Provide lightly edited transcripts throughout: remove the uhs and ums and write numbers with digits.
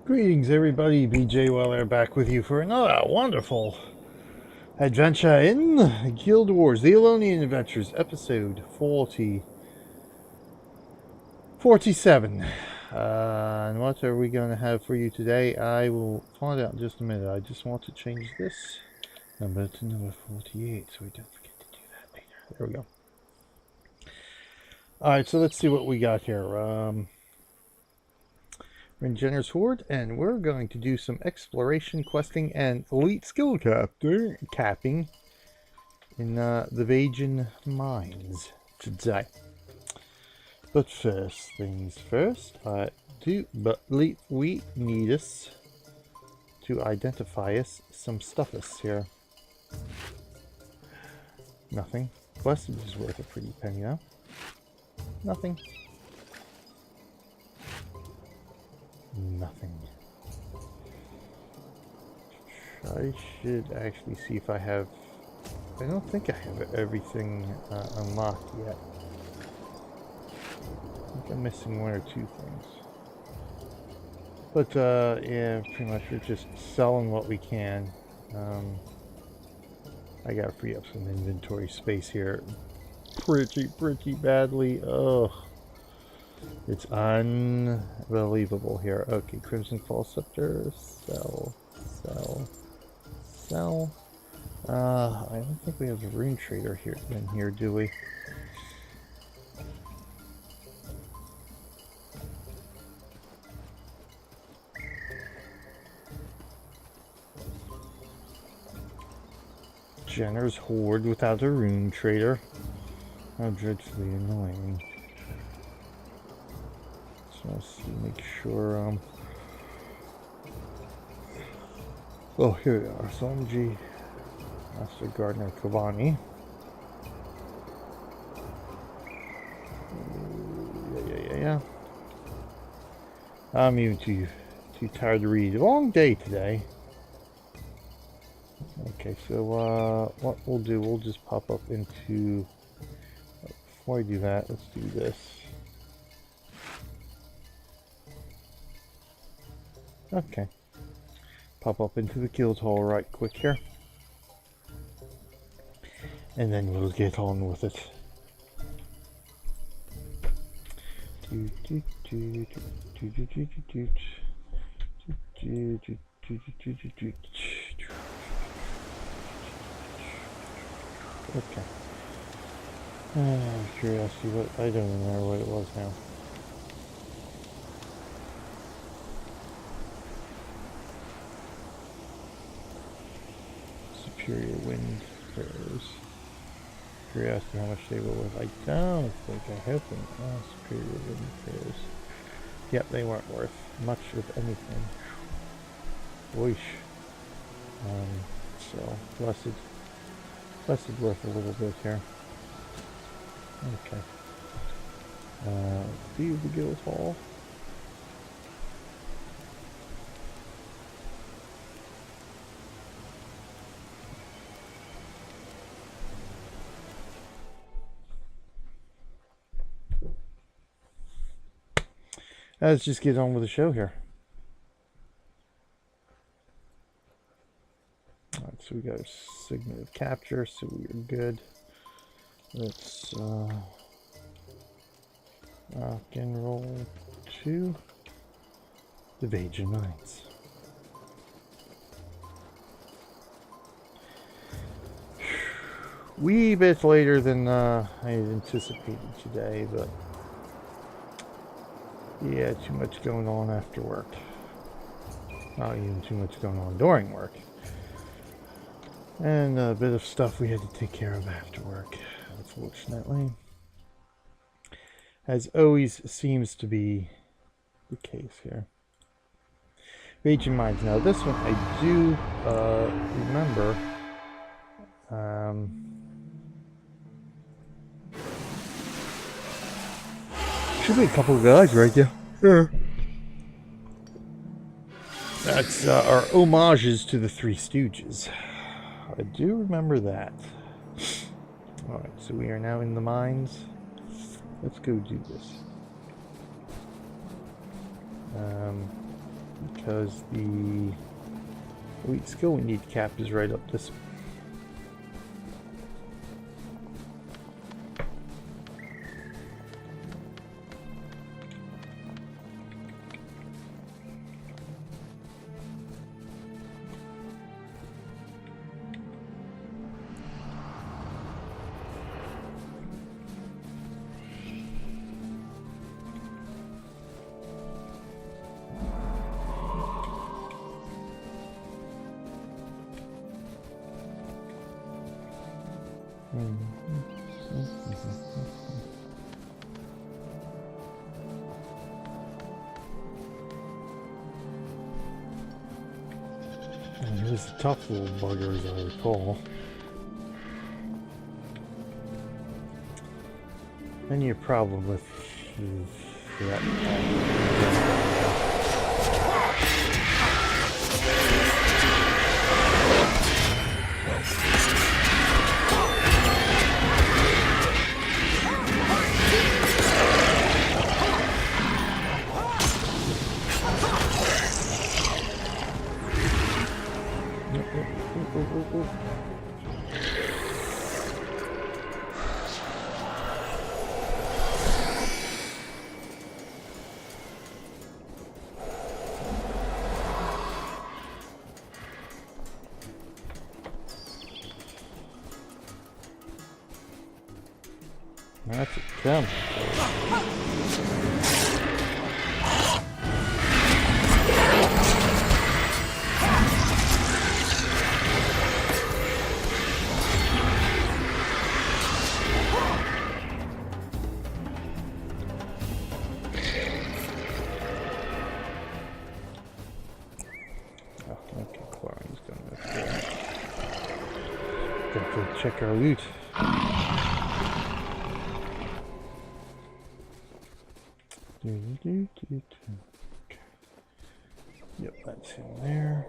Greetings everybody, BJ Weller back with you for another wonderful adventure in Guild Wars, the Elonian Adventures, episode 47. And what are we going to have for you today? I will find out in just a minute. I just want to change this number to number 48 so we don't forget to do that later. There we go. Alright, so let's see what we got here. We're in Jenner's Horde, and we're going to do some exploration, questing, and elite skill capping in the Vehjin Mines today. But first things first, we need us to identify us some stuffus here. Nothing. Questing is worth a pretty penny now. Nothing. Nothing. I should actually see if I have... I don't think I have everything unlocked yet. I think I'm missing one or two things. But, yeah, pretty much we're just selling what we can. I gotta free up some inventory space here pretty badly. Ugh. It's unbelievable here. Okay, Crimson Fall Scepter. Sell. I don't think we have a rune trader here in here, do we? Jenner's Horde without a rune trader. How dreadfully annoying. Let's see, make sure, oh, here we are. Somji, Master Gardener Kavani. Yeah. I'm even too tired to read. Long day today. Okay, so, what we'll do, we'll just pop up into, before I do that, let's do this. Okay. Pop up into the guild hall right quick here. And then we'll get on with it. Okay. Curiosity, what I don't remember what it was now. Superior wind prayers. Curiosity how much they were worth. I don't think I have them. Oh, superior wind prayers. Yep, they weren't worth much of anything. Whoosh. So blessed worth a little bit here. Okay. Leave the guild hall. Let's just get on with the show here. Alright, so we got a signet of capture, so we're good. Let's rock and roll to the Vehjin Mines. Wee bit later than I had anticipated today, but yeah, too much going on after work. Not even too much going on during work. And a bit of stuff we had to take care of after work, unfortunately. As always seems to be the case here. Vehjin Mines. Now this one I do remember. Should be a couple of guys right there. Yeah. That's our homages to the Three Stooges. I do remember that. Alright, so we are now in the mines. Let's go do this. because the elite skill we need capped is right up this way. He was a tough little bugger, as I recall. Any problem with that? That's a gem. Oh, okay, Quarain's done that. Got to check our loot. Okay. Yep, that's him there.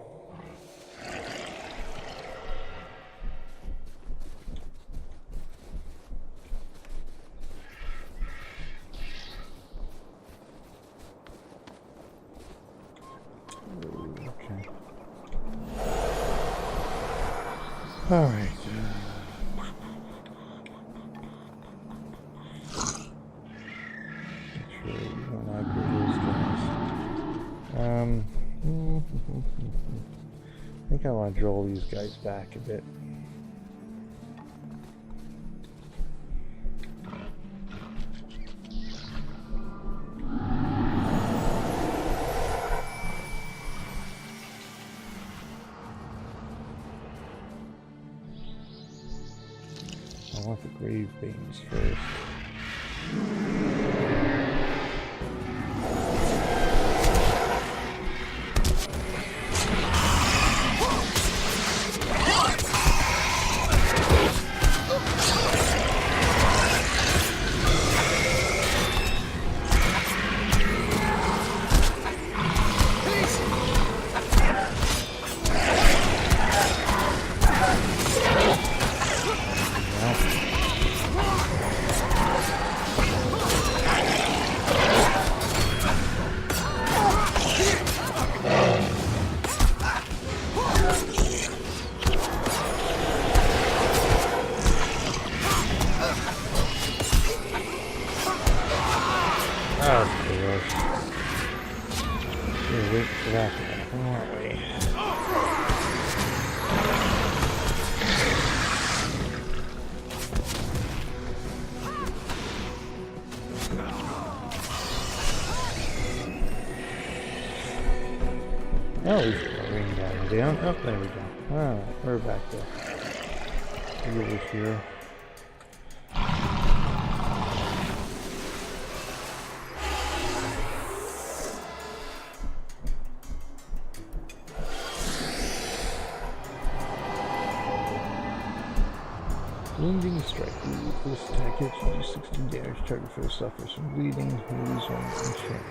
Okay. All right. I think I want to draw these guys back a bit. I want the grave veins first. Oh, he's going down. Oh, there we go. Ah, we're back there. Over here. Wounding strike. This attack hits you do 60 damage. Target foe suffers from bleeding. Lose one enchantment.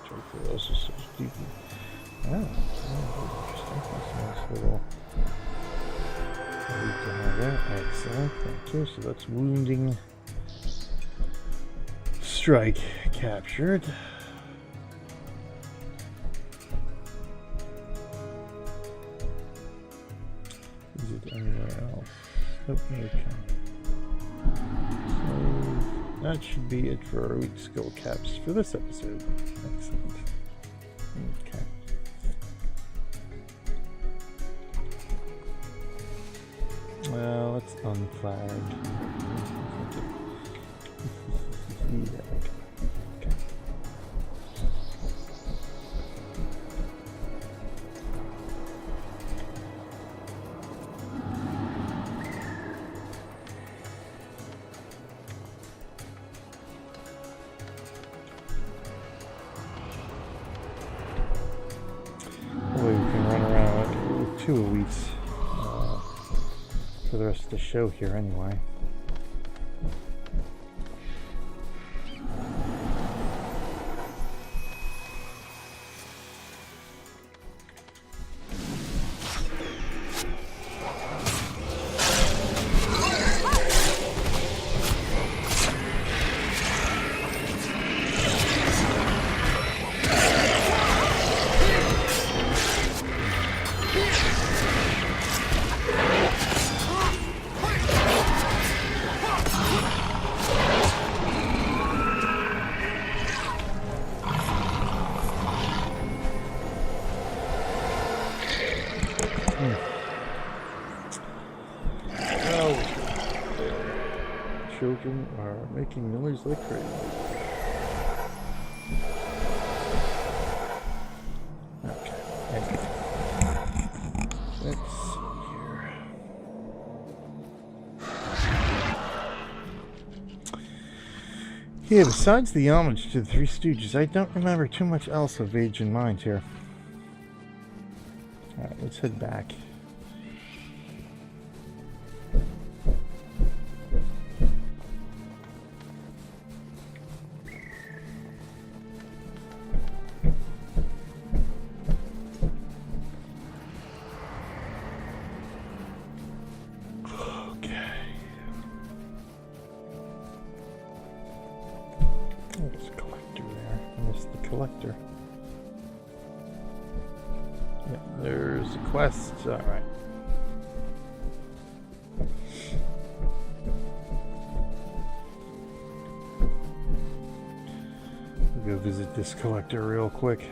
Target foe also suffers deeply. Oh, interesting. That's a nice little down there. Excellent, thank you. So that's wounding strike captured. Oh, okay. So that should be it for our weak skill caps for this episode. Excellent. Okay. Well, let's unflag. Yeah, okay. Boy, we can run around with 2 elites for the rest of the show here anyway. Children are making noise like crazy. Okay, anyway. Let's see here. Yeah, besides the homage to the Three Stooges, I don't remember too much else of Vehjin Mines here. Alright, let's head back. There's a collector there. I missed the collector. Yeah, there's a quest. Alright. We'll go visit this collector real quick.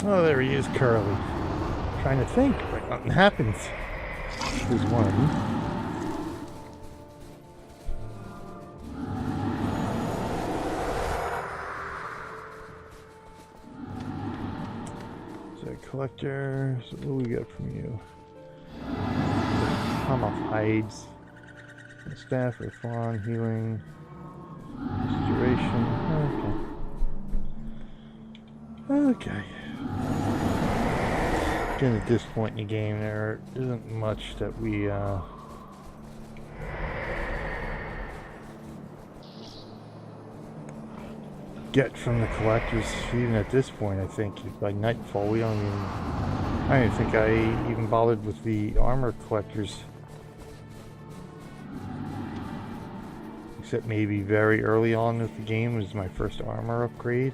Oh, there he is, Curly. Trying to think, but nothing happens. There's one. So, collector. So, what do we got from you? Palm off hides. Staff, Reflon, healing, restoration. Okay. Okay. Again, at this point in the game, there isn't much that we get from the collectors. Even at this point, I think by nightfall, we don't even. I don't think I even bothered with the armor collectors, except maybe very early on with the game was my first armor upgrade.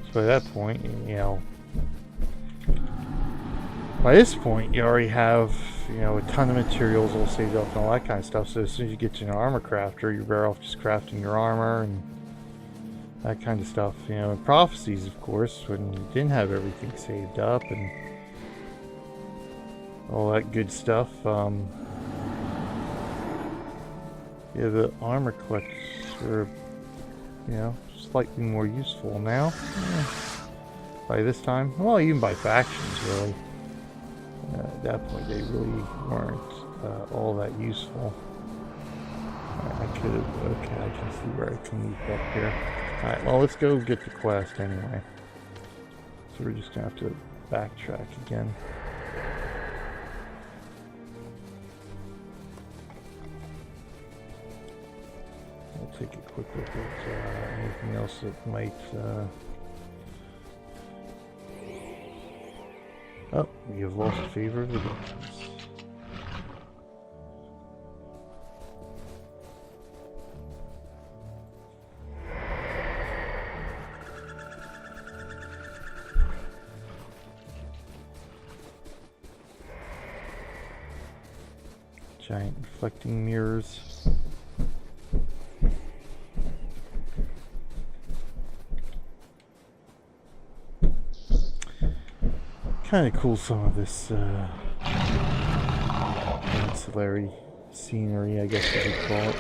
So by that point, you know. By this point, you already have, you know, a ton of materials all saved up and all that kind of stuff. So as soon as you get to an armor crafter, you're better off just crafting your armor and that kind of stuff. You know, in prophecies, of course, when you didn't have everything saved up and all that good stuff. Yeah, the armor collectors are, you know, slightly more useful now. Yeah. By this time, well, even by factions, really. At that point, they really weren't all that useful. I could have. Okay, I can see where I can move up here. Alright, well, let's go get the quest anyway. So we're just gonna have to backtrack again. take a quick look at anything else that might... Oh, we have lost favor of the gods. Giant reflecting mirrors. Kind of cool, some of this ancillary scenery, I guess you could call it.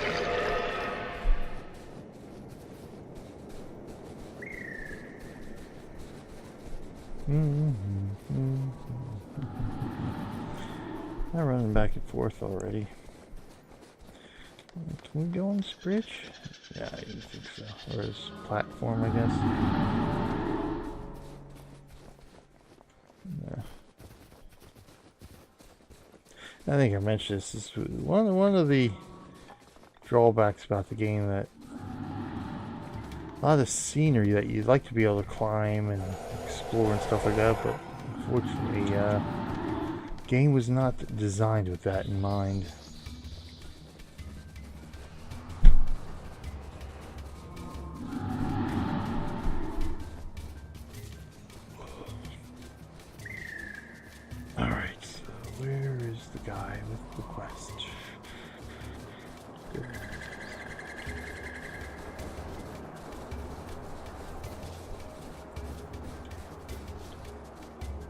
I'm running back and forth already. Can we go on this bridge? Yeah, I think so. Or this platform, I guess. I think I mentioned this is one of the drawbacks about the game, that a lot of the scenery that you'd like to be able to climb and explore and stuff like that, but unfortunately, the game was not designed with that in mind. Guy with the quest.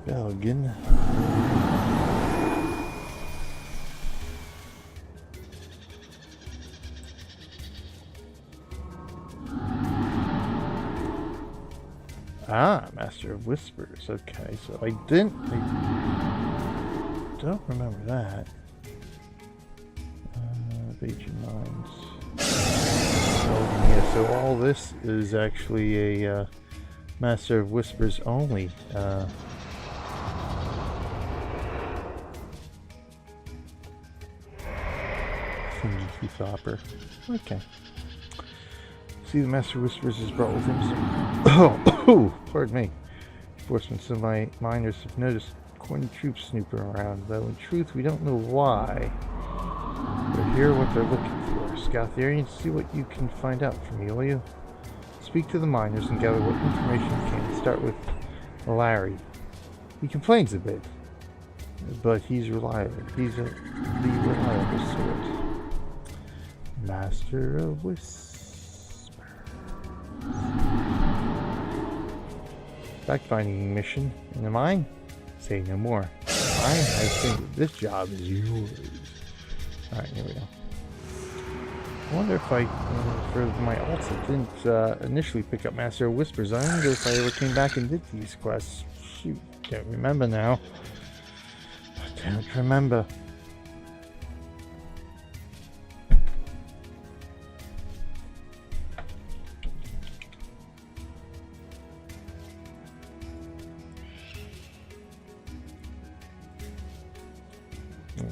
Vehjin. Ah, Master of Whispers. Okay, so I don't remember that. Vehjin Mines. Oh, yeah, so all this is actually a Master of Whispers only. Thingy Thopper. Okay. See, the Master of Whispers has brought with him some. Oh, pardon me. Enforcement of my miners have noticed Kournan troops snooping around, though in truth we don't know why. They're here what they're looking for. Scout the area and see what you can find out for me, will you? Speak to the miners and gather what information you can. Start with Larry. He complains a bit, but he's reliable. He's the reliable sort. Master of Whispers. Fact-finding mission in the mine? Say no more. I think this job is yours. Alright, here we go. I wonder if I, for my alts, I didn't initially pick up Master of Whispers. I wonder if I ever came back and did these quests. Shoot, can't remember now. I don't remember.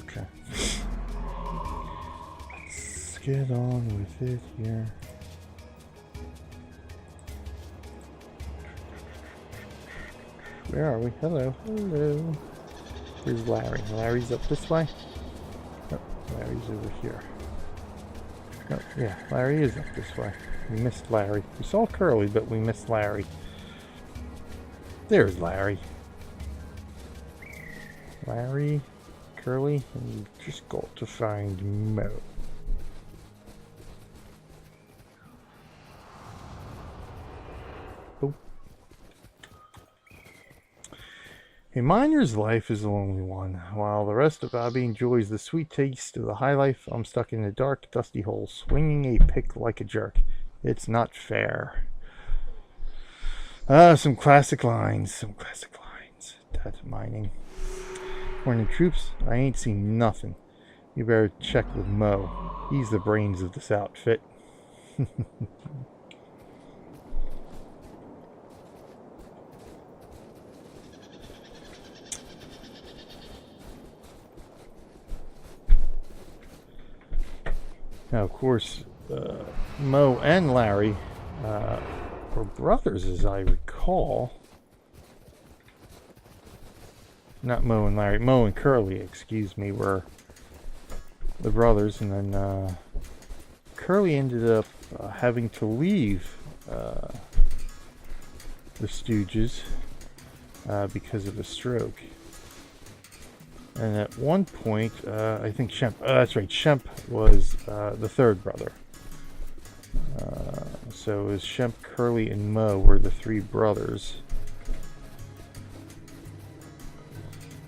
Okay. Let's get on with it here. Where are we? Hello. Hello. Where's Larry? Larry's up this way? Oh, Larry's over here. Oh, yeah, Larry is up this way. We missed Larry. We saw Curly, but we missed Larry. There's Larry. Larry, Curly, and you've just got to find Mo. Oh. A miner's life is a lonely one. While the rest of Abby enjoys the sweet taste of the high life, I'm stuck in a dark, dusty hole, swinging a pick like a jerk. It's not fair. Some classic lines. Some classic lines. That's mining. Kournan troops, I ain't seen nothing. You better check with Mo. He's the brains of this outfit. Now, of course, Mo and Larry were brothers, as I recall. Not Mo and Larry. Mo and Curly, excuse me, were the brothers. And then Curly ended up having to leave the Stooges because of a stroke. And at one point, I think Shemp... that's right, Shemp was the third brother. So it was Shemp, Curly, and Mo were the three brothers.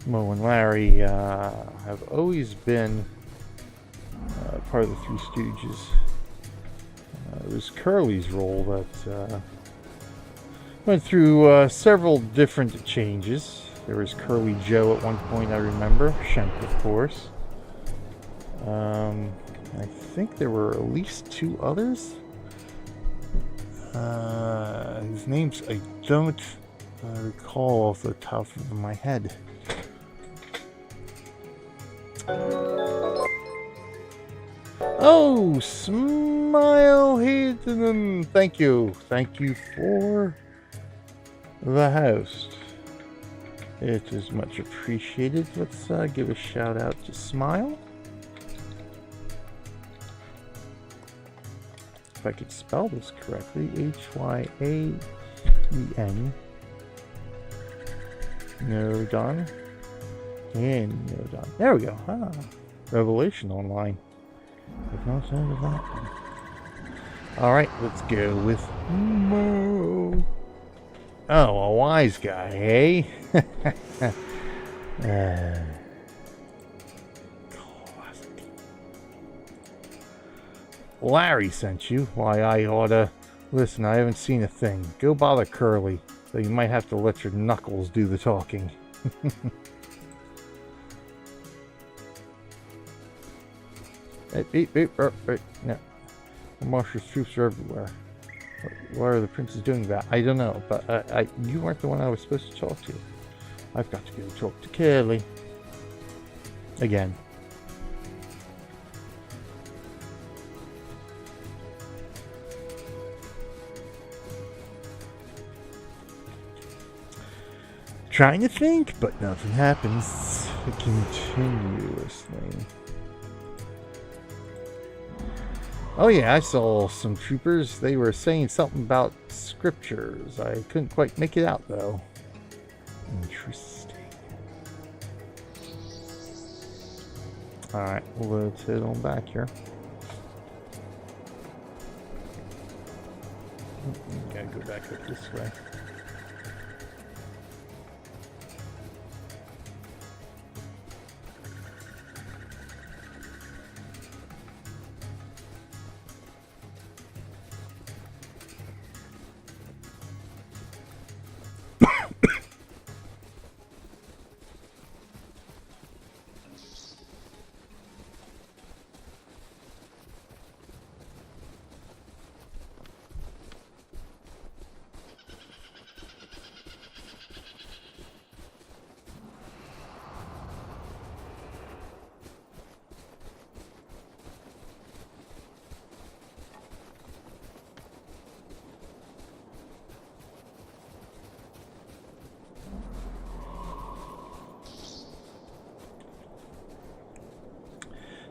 Mo and Larry have always been part of the Three Stooges. It was Curly's role that went through several different changes. There was Curly Joe at one point, I remember. Shemp, of course. I think there were at least two others. Whose names I don't recall off the top of my head. Oh, Smile Hayden, thank you. Thank you for the host. It is much appreciated. Let's give a shout out to Smile. If I could spell this correctly, Hyaen. No Don. And no Don. There we go. Ah, Revelation Online. I've not heard of that one. Alright, let's go with Mo. Oh, a wise guy, eh? Classic. Larry sent you. Why, I oughta... Listen, I haven't seen a thing. Go bother Curly, though you might have to let your knuckles do the talking. Beep, no. The Marshal's troops are everywhere. Why are the princes doing that? I don't know, but you weren't the one I was supposed to talk to. I've got to go talk to Curly. Again. Trying to think, but nothing happens continuously. Oh yeah, I saw some troopers. They were saying something about scriptures. I couldn't quite make it out though. Interesting. Alright, let's head on back here. Gotta go back up this way.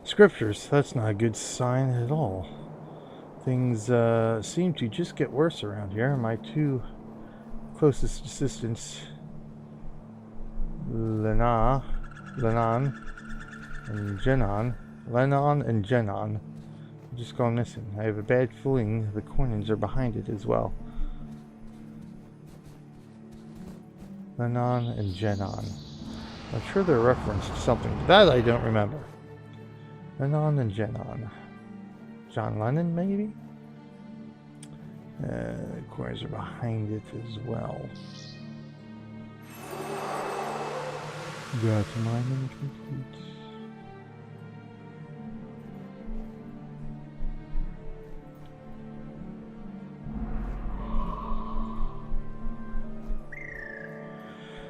Scriptures, that's not a good sign at all. Things seem to just get worse around here. My two closest assistants, Lenon and Jenon, have just gone missing. I have a bad feeling the Kournans are behind it as well. Lenon and Jenon. I'm sure they're referenced to something, but that I don't remember. Lenon and Jenon. John Lennon, maybe? Kournans are behind it as well. Got mining complete.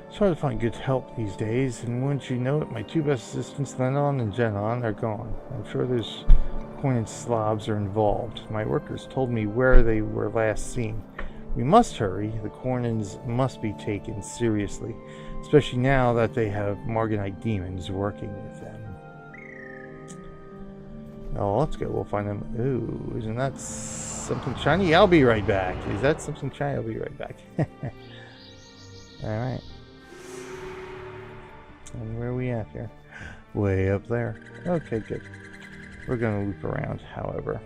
It's hard to find good help these days, and wouldn't you know it, my two best assistants, Lenon and Jenon, are gone. I'm sure there's Kournan Slavs are involved. My workers told me where they were last seen. We must hurry. The Kournans must be taken seriously, especially now that they have Morganite demons working with them. Oh, let's go. We'll find them. Ooh, isn't that something shiny? I'll be right back. Is that something shiny? I'll be right back. Alright. And where are we at here? Way up there. Okay, good. We're going to loop around, however.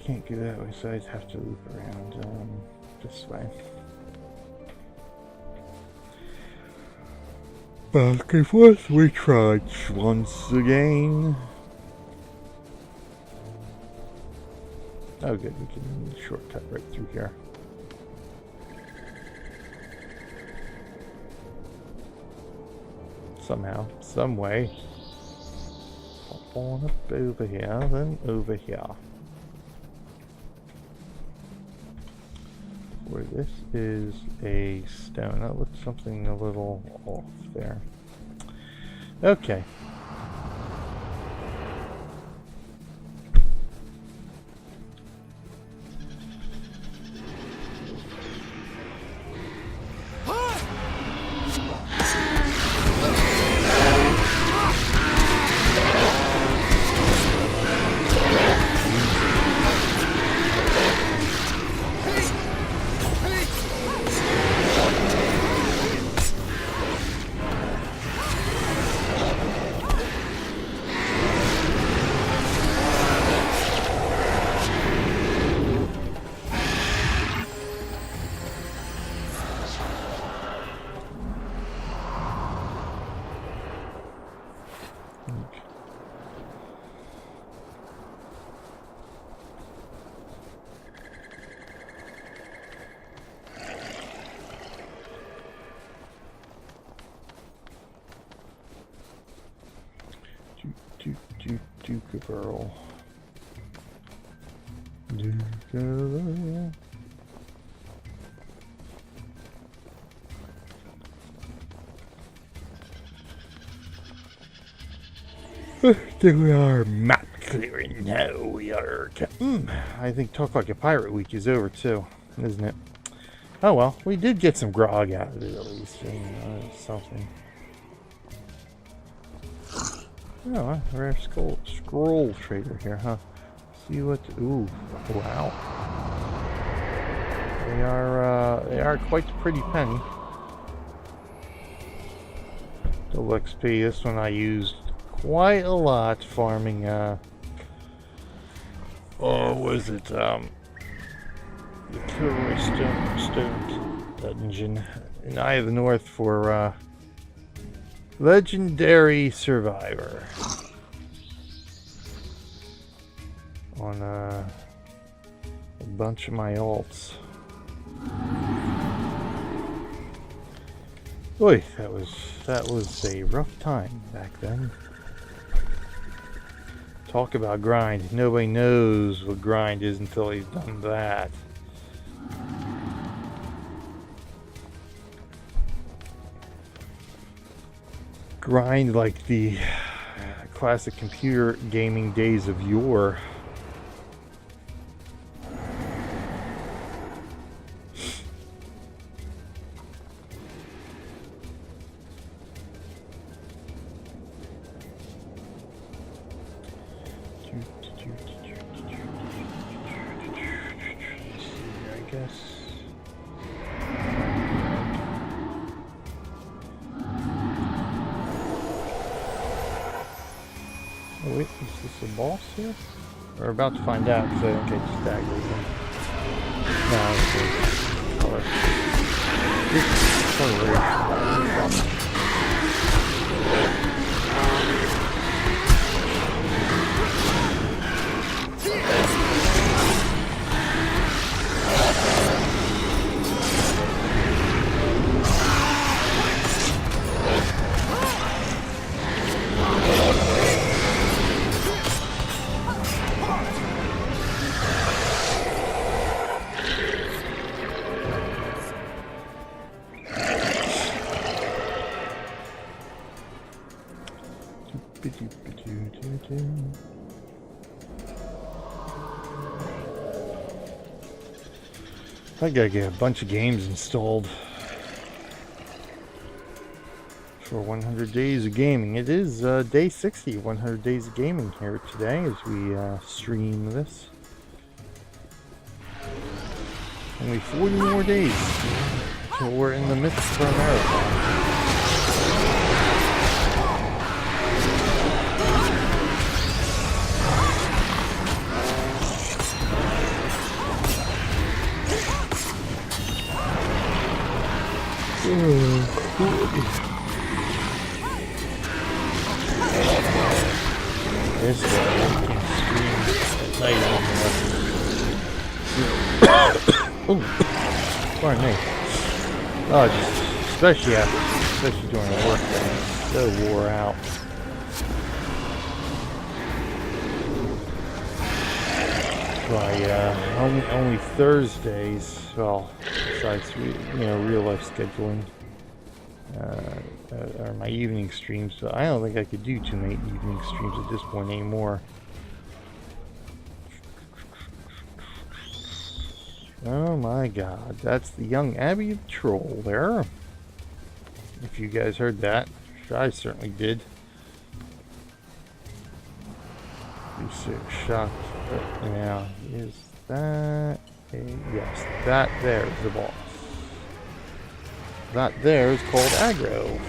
Can't go that way, so I'd have to loop around this way. Back and forth we tried once again. Oh good, we can shortcut right through here. Somehow, some way. Hop on up over here, then over here. Where this is a stone. That looks something a little off there. Okay. Duke Earl. Duke Earl. Do our map clearing now. We are. I think Talk Like a Pirate Week is over too, isn't it? Oh well, we did get some grog out of it at least. Something. Oh, a rare scroll trader here, huh? See what? Ooh, wow. They are quite a pretty penny. Double XP. This one I used quite a lot farming. Oh, was it the Kilroy Stone Dungeon in Eye of the North for Legendary Survivor on a bunch of my alts. Boy, that was a rough time back then. Talk about grind. Nobody knows what grind is until he's done that. Grind like the classic computer gaming days of yore. I guess. Oh wait, is this a boss here? We're about to find out because I don't get staggered. No, it's color. This coloration. I gotta get a bunch of games installed for 100 days of gaming. It is day 60, 100 days of gaming here today as we stream this. Only 40 more days until we're in the midst of our marathon. This way, I can stream at night anymore. Oh, pardon me. Oh, just especially during the work day, I'm so wore out. By only Thursdays. Well, besides real life scheduling. Or my evening streams, but I don't think I could do too many evening streams at this point anymore. Oh my god, that's the young Abby the Troll there. If you guys heard that, I certainly did. Be so shocked. But now, is that yes, that there is the boss. That there is called aggro.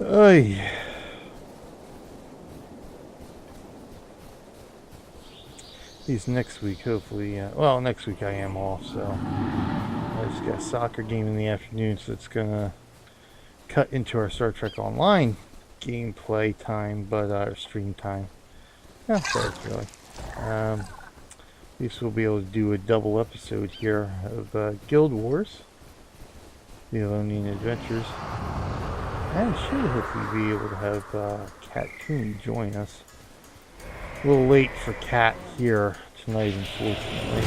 Oy. At least next week, hopefully. Well, next week I am off, so I just got a soccer game in the afternoon, so it's gonna cut into our Star Trek Online gameplay time, but our stream time. Yeah, sorry, really. At least we'll be able to do a double episode here of Guild Wars, the Elonian Adventures. And should hopefully be able to have Cat Coon join us. A little late for Cat here tonight, unfortunately.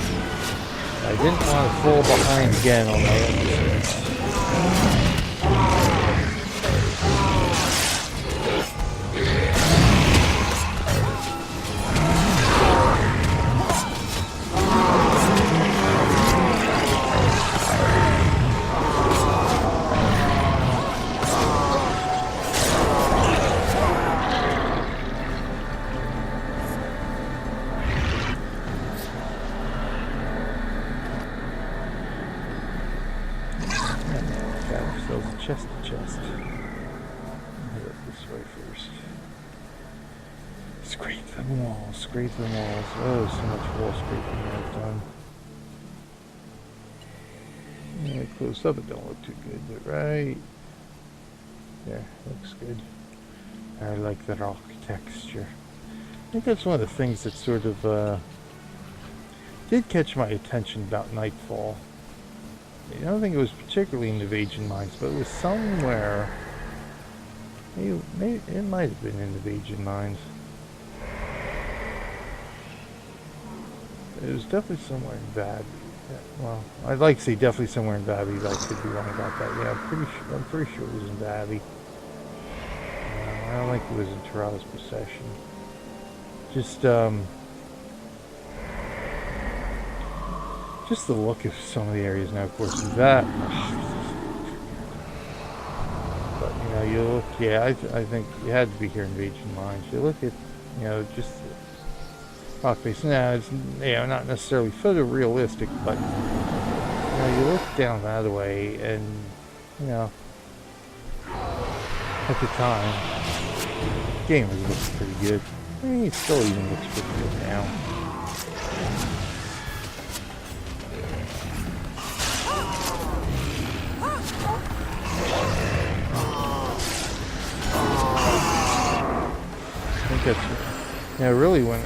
I didn't want to fall behind again on my episodes. Chest to chest. Head up this way first. Scrape them walls, scrape them walls. Oh, so much wall scraping I've done. Yeah, close up it don't look too good, but right there, looks good. I like the rock texture. I think that's one of the things that sort of did catch my attention about Nightfall. I don't think it was particularly in the Vehjin Mines, but it was somewhere. Maybe it might have been in the Vehjin Mines. It was definitely somewhere in Vab. Yeah, well, I'd like to say definitely somewhere in Vabby, but I could be wrong about that. Yeah, I'm pretty sure it was in Vabby. I don't think it was in Tara's possession. Just the look of some of the areas now, of course, is that. But you look, yeah, I think you had to be here in Vehjin Mines. You look at, just rock face. Now, it's, not necessarily photorealistic, but, you look down that way and, at the time, the game was looking pretty good. I mean, it still even looks pretty good now. I think that's, really when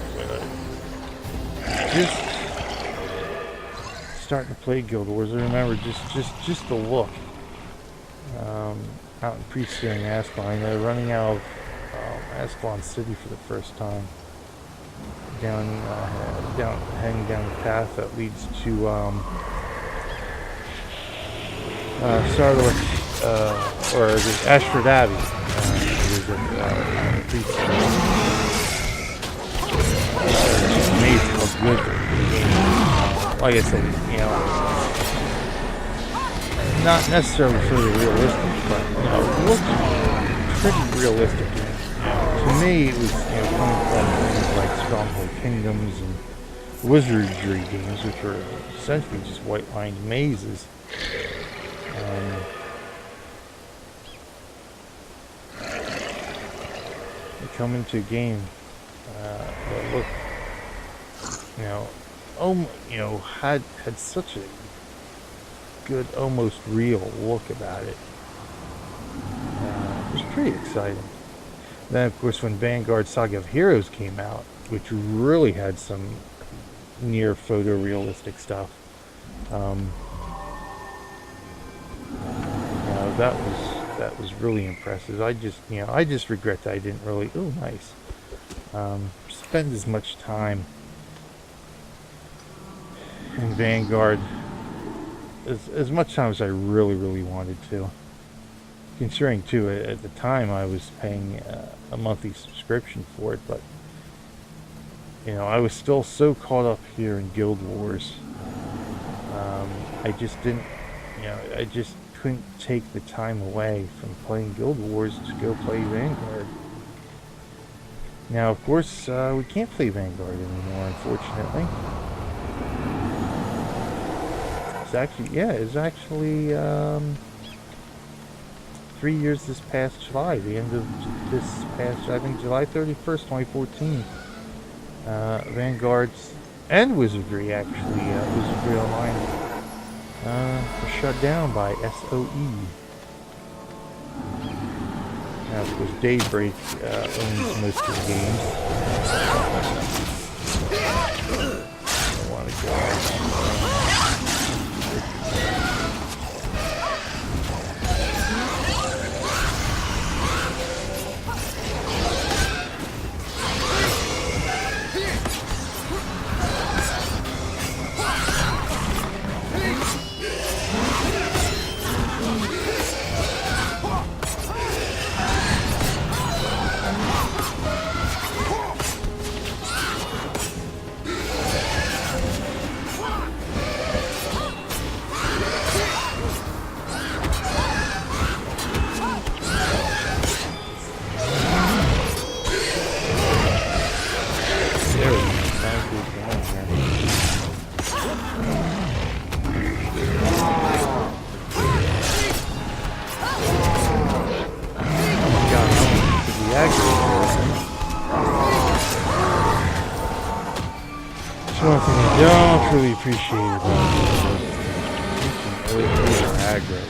just starting to play Guild Wars, I remember just the look out in pre-steering Ascalon, running out of Ascalon City for the first time, heading down the path that leads to Sarlacc, or the Ashford Abbey. It's amazing how good the game is. Like I said, not necessarily photorealistic, but it looked pretty realistic. To me, it was coming from things like Stronghold Kingdoms and Wizardry games, which were essentially just white-lined mazes. You come into a game that looked, had such a good, almost real look about it. It was pretty exciting. Then, of course, when Vanguard Saga of Heroes came out, which really had some near photorealistic stuff, that was really impressive. I just regret that I didn't really. Oh, nice. Spend as much time in Vanguard as much time as I really wanted to. Considering too, at the time I was paying a monthly subscription for it, but I was still so caught up here in Guild Wars. I just didn't, I just couldn't take the time away from playing Guild Wars to go play Vanguard. Now, of course, we can't play Vanguard anymore, unfortunately. It's actually 3 years this past July, the end of this past, I think July 31st, 2014. Vanguard's and Wizardry, actually, Wizardry Online, were shut down by SOE. Now, of course, Daybreak owns most of the games. I want to go. One thing I don't really appreciate about it is aggro.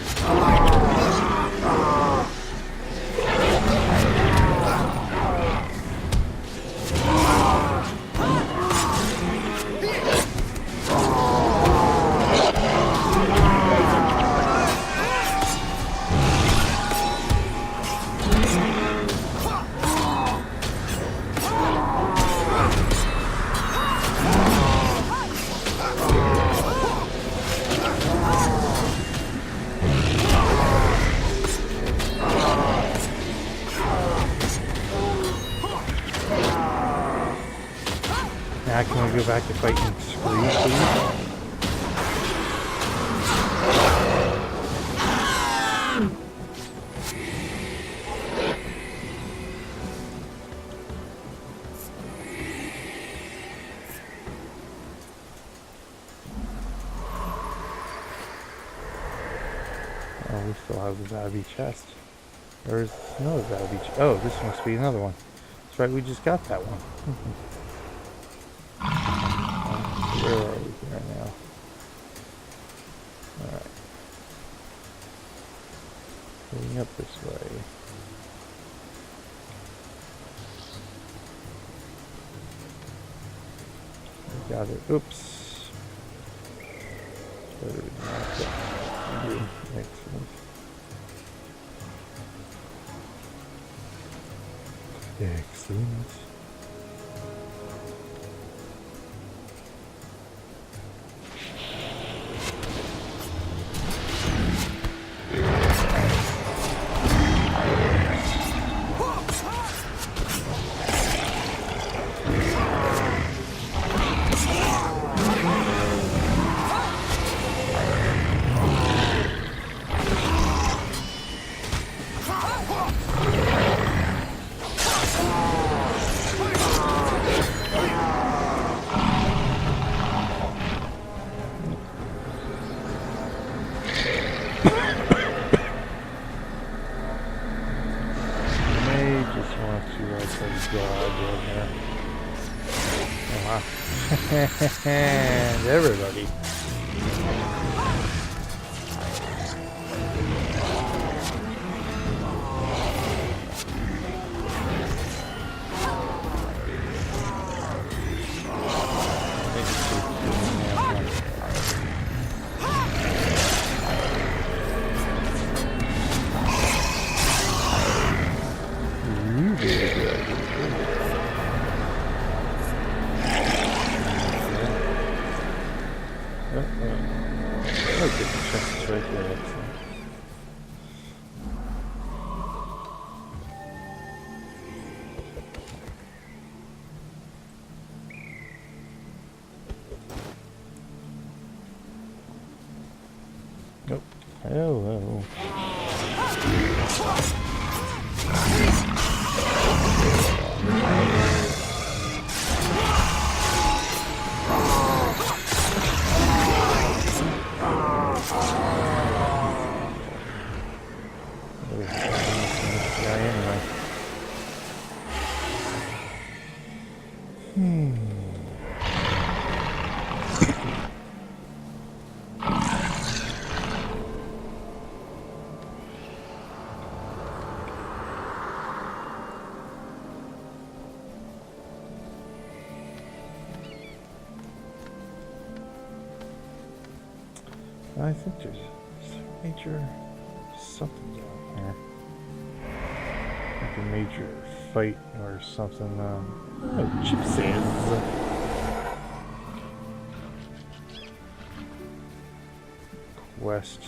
Now can we go back to fighting Scree, please? we still have the Babby chest. There's another Babby chest. Oh, this must be another one. That's right, we just got that one. Where are we right now? Alright. Going up this way. We got it. Oops. Excellent. Excellent. And everybody. Nope. Hello. I think there's a major something down here. Like a major fight or something. Oh, Chip says. Quest.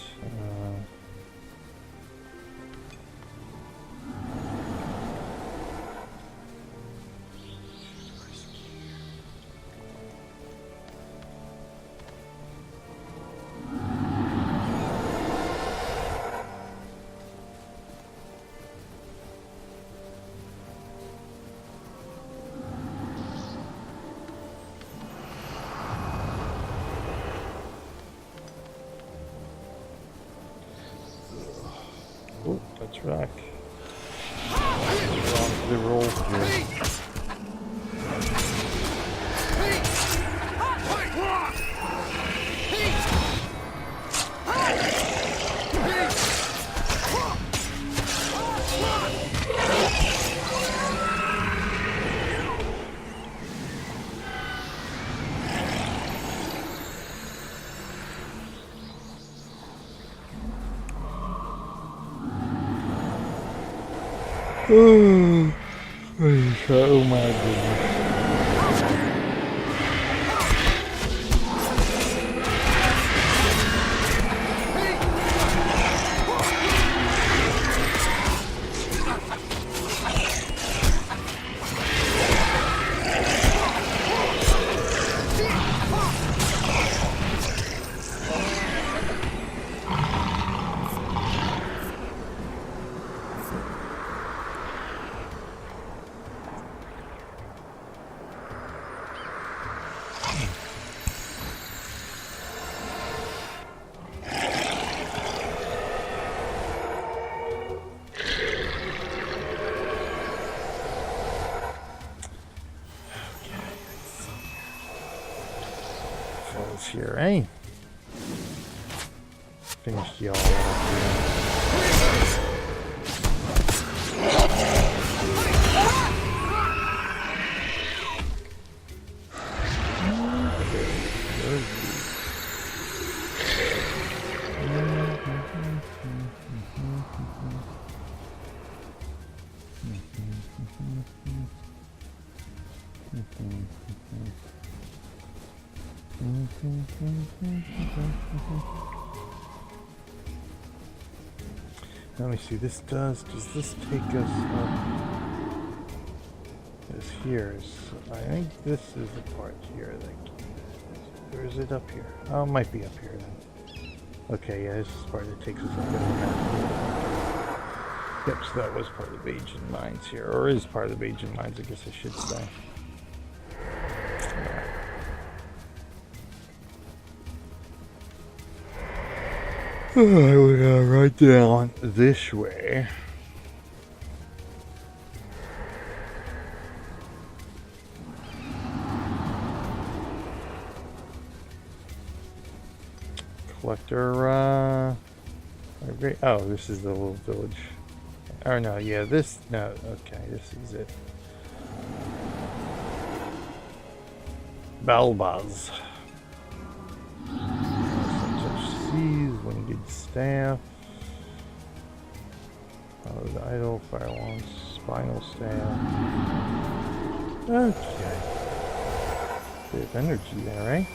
Oh, that's right. The roll here. Oh my goodness. else here, eh? Finish the all up here. Let me see, does this take us up? This here is, I think this is the part here that, or is it up here? Oh, it might be up here then. Okay, yeah, this is the part that takes us up in the map. Yep, so that was part of the Vehjin Mines here, or is part of the Vehjin Mines, I guess I should say. We're gonna ride down this way. Collector, oh, this is the little village. Oh no, yeah, this, no, okay, this is it. Balbaz. Winged staff. Oh, the idol, fire wands, spinal staff. Okay. Bit of energy there, right?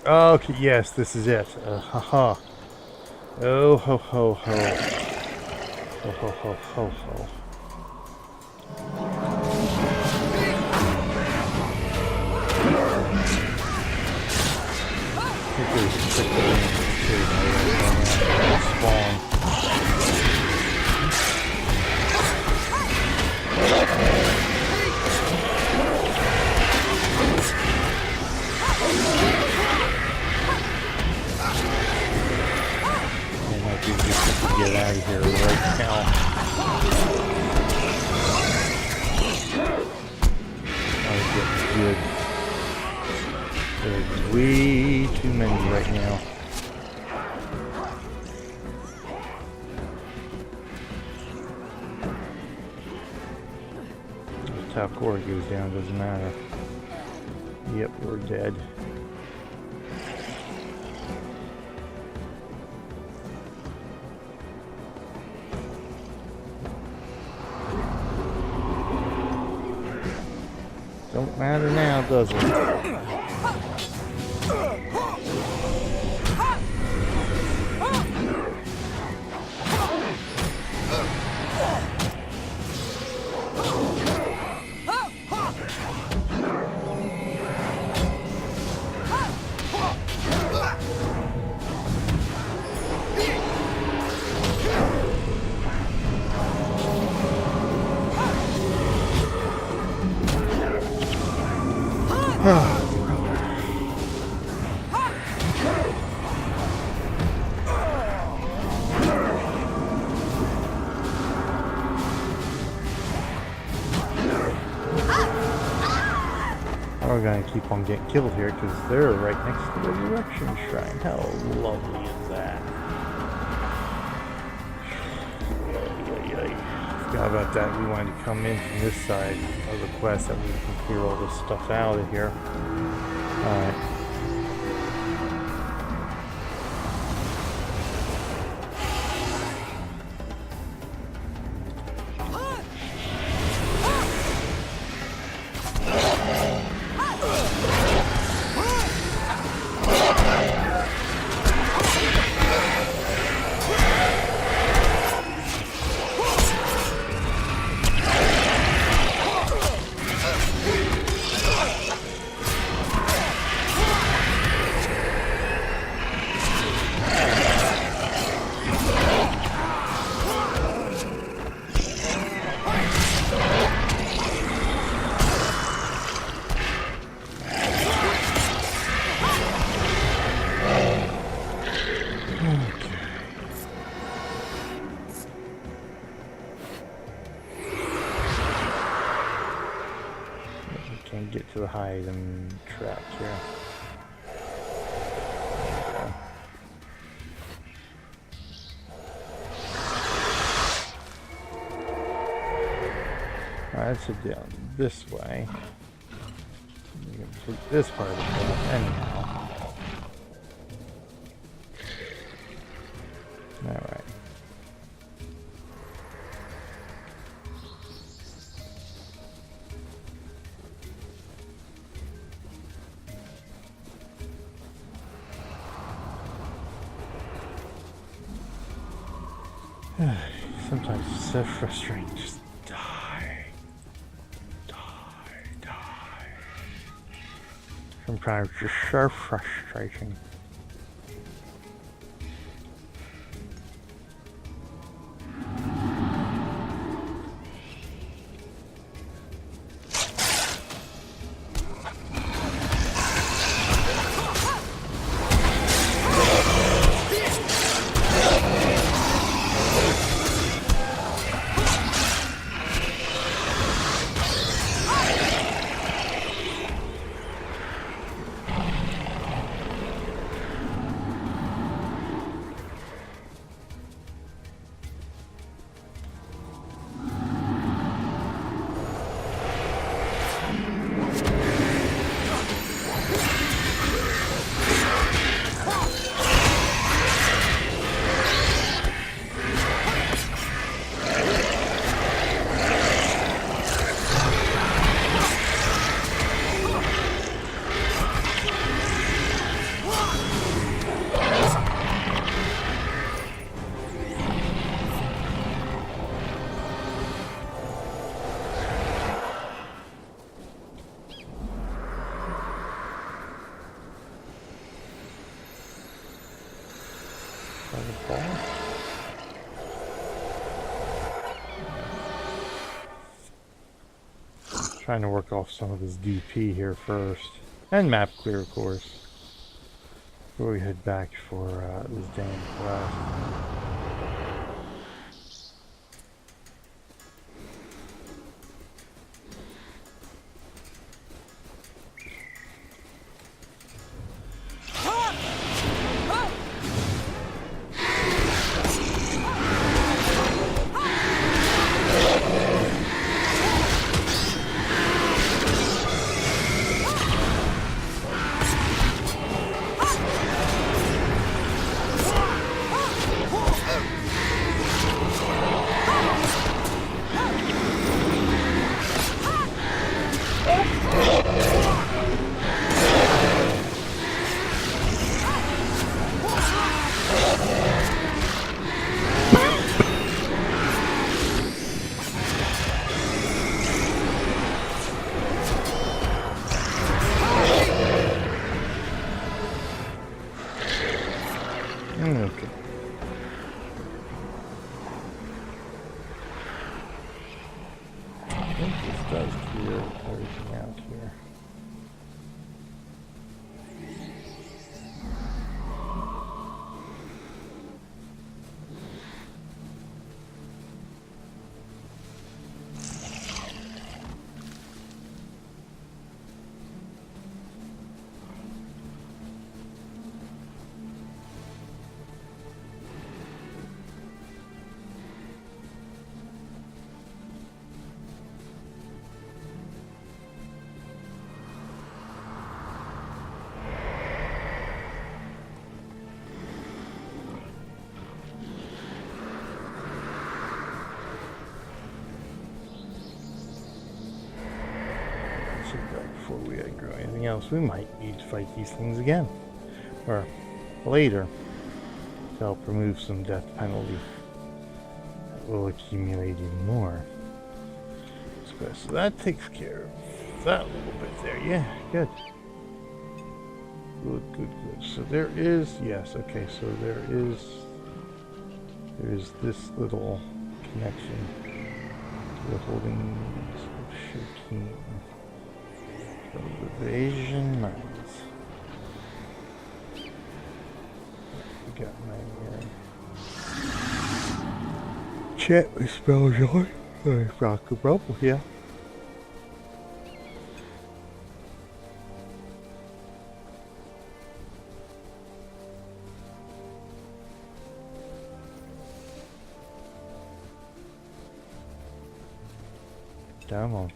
Okay, yes, this is it. Haha. Oh ho ho ho. Ho ho ho ho ho. Spawn. Get out of here right now. Oh, getting good. There's way too many right now. If top core goes down, doesn't matter. Yep, we're dead. Don't matter now, does it? We're gonna keep on getting killed here because they're right next to the Resurrection Shrine. How lovely is that? Forgot about that. We wanted to come in from this side of the quest that we can clear all this stuff out of here. Alright. the hide and trapped here. Alright, let's head down this way. We can complete this part of the path anyhow. Alright. Sometimes it's so frustrating. Just die. Sometimes it's so frustrating. Trying to work off some of this DP here first. And map clear, of course. Before we head back for this damn quest. Okay. I think this does clear everything out here. Before we grow anything else, we might need to fight these things again, or later, to help remove some death penalty that will accumulate even more. So that takes care of that little bit there. Yeah, good. Good. So there is, yes, okay, so there is this little connection to the holdings of Shirkin. The Vehjin Mines. We got mine here. Chat with spells on. Rock a bubble here. Come on.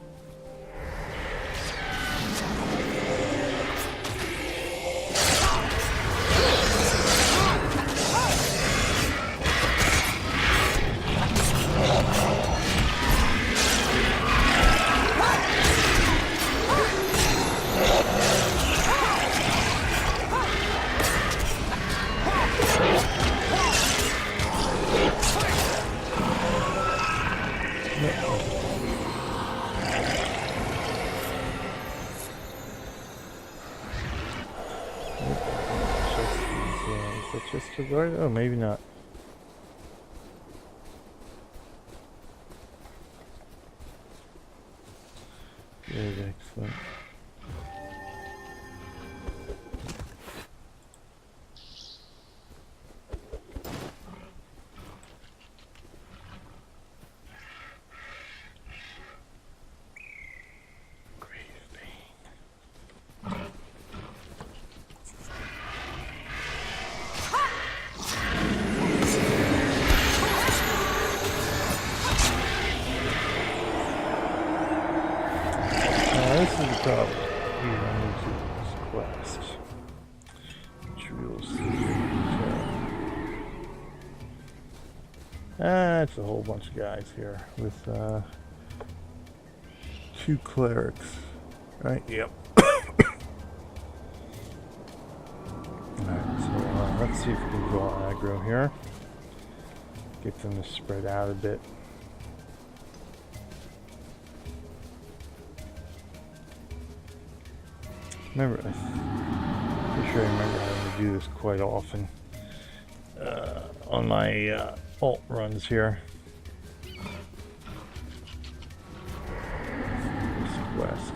Oh, maybe not. Good, excellent. This is the problem. We run into this quest, which we'll see. It's a whole bunch of guys here with 2 clerics, right? Yep. Alright, so let's see if we can draw aggro here. Get them to spread out a bit. Remember, I'm pretty sure I remember having to do this quite often on my alt runs here. This quest.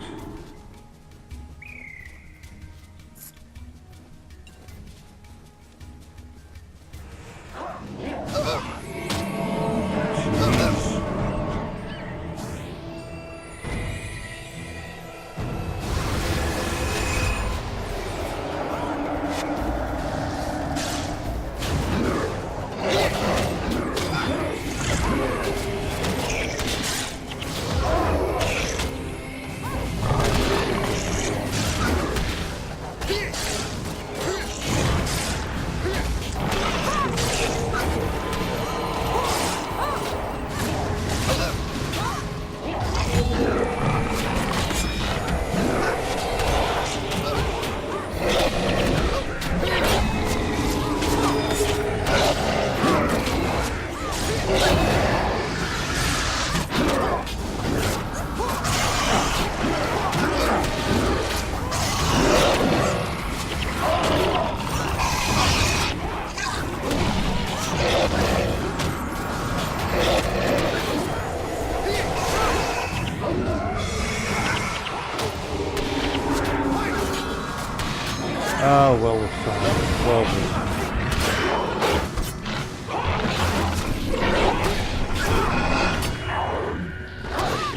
Oh, well, we're fine. Well,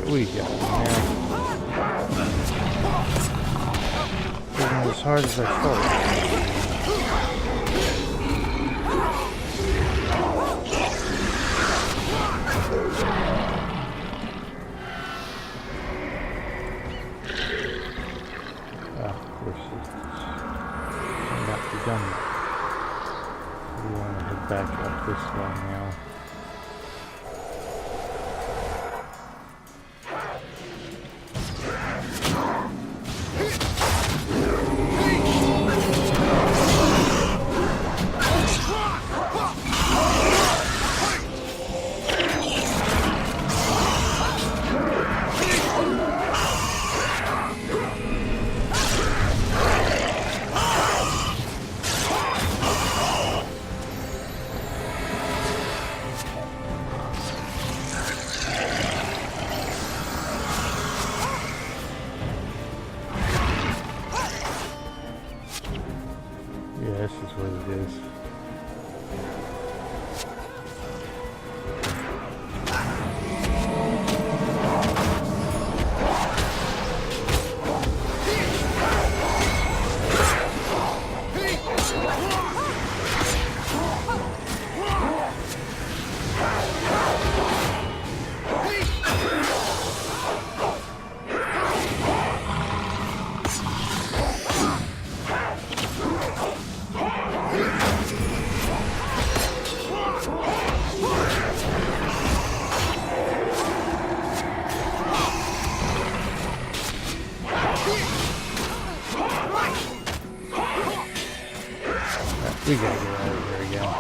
we got it now. Wasn't as hard as I thought. Of course, it's not done yet. We want to head back up this way now. This is what it is. We gotta get out of here again.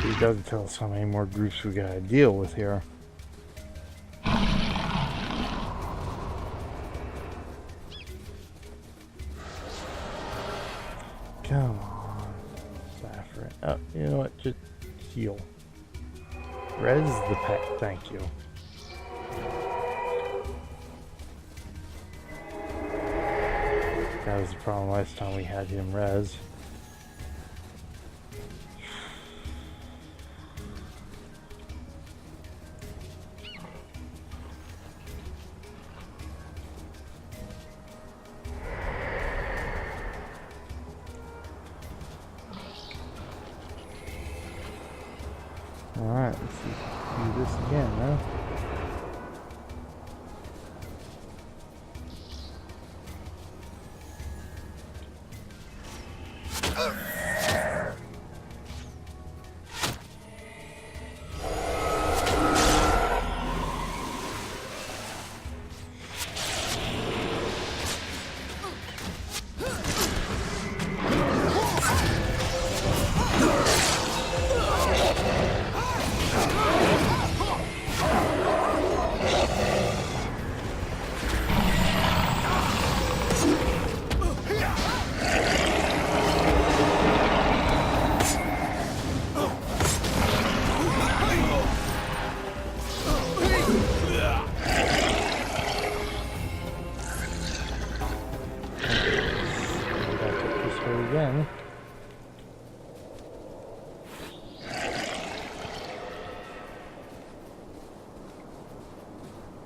It doesn't tell us how many more groups we gotta deal with here. Come on, Zarafen. Oh, you know what? Just heal. Res the pet. Thank you. That was the problem last time we had him res. Alright, let's see if we can do this again, huh? Again.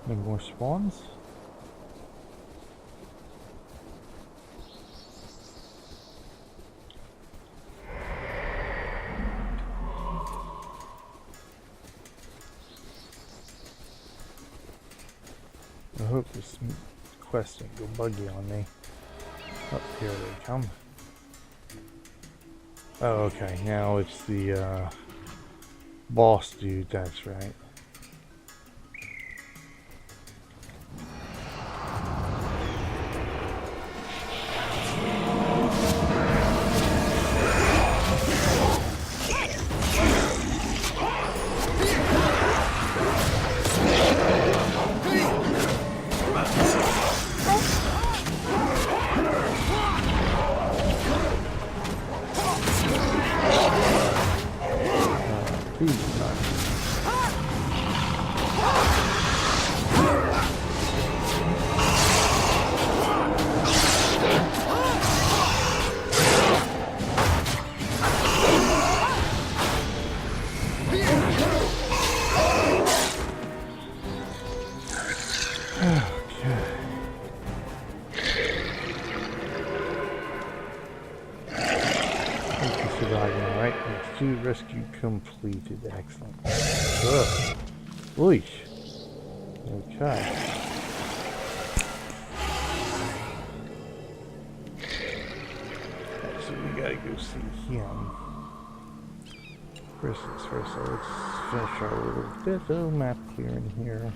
Any more spawns? I hope this quest didn't go buggy on me. Oh, here they come. Oh, okay, now it's the boss dude, that's right. Rescue completed. Excellent. Ugh. Oy. Okay. So we gotta go see him. First things first, so let's finish our little bit of map clearing here.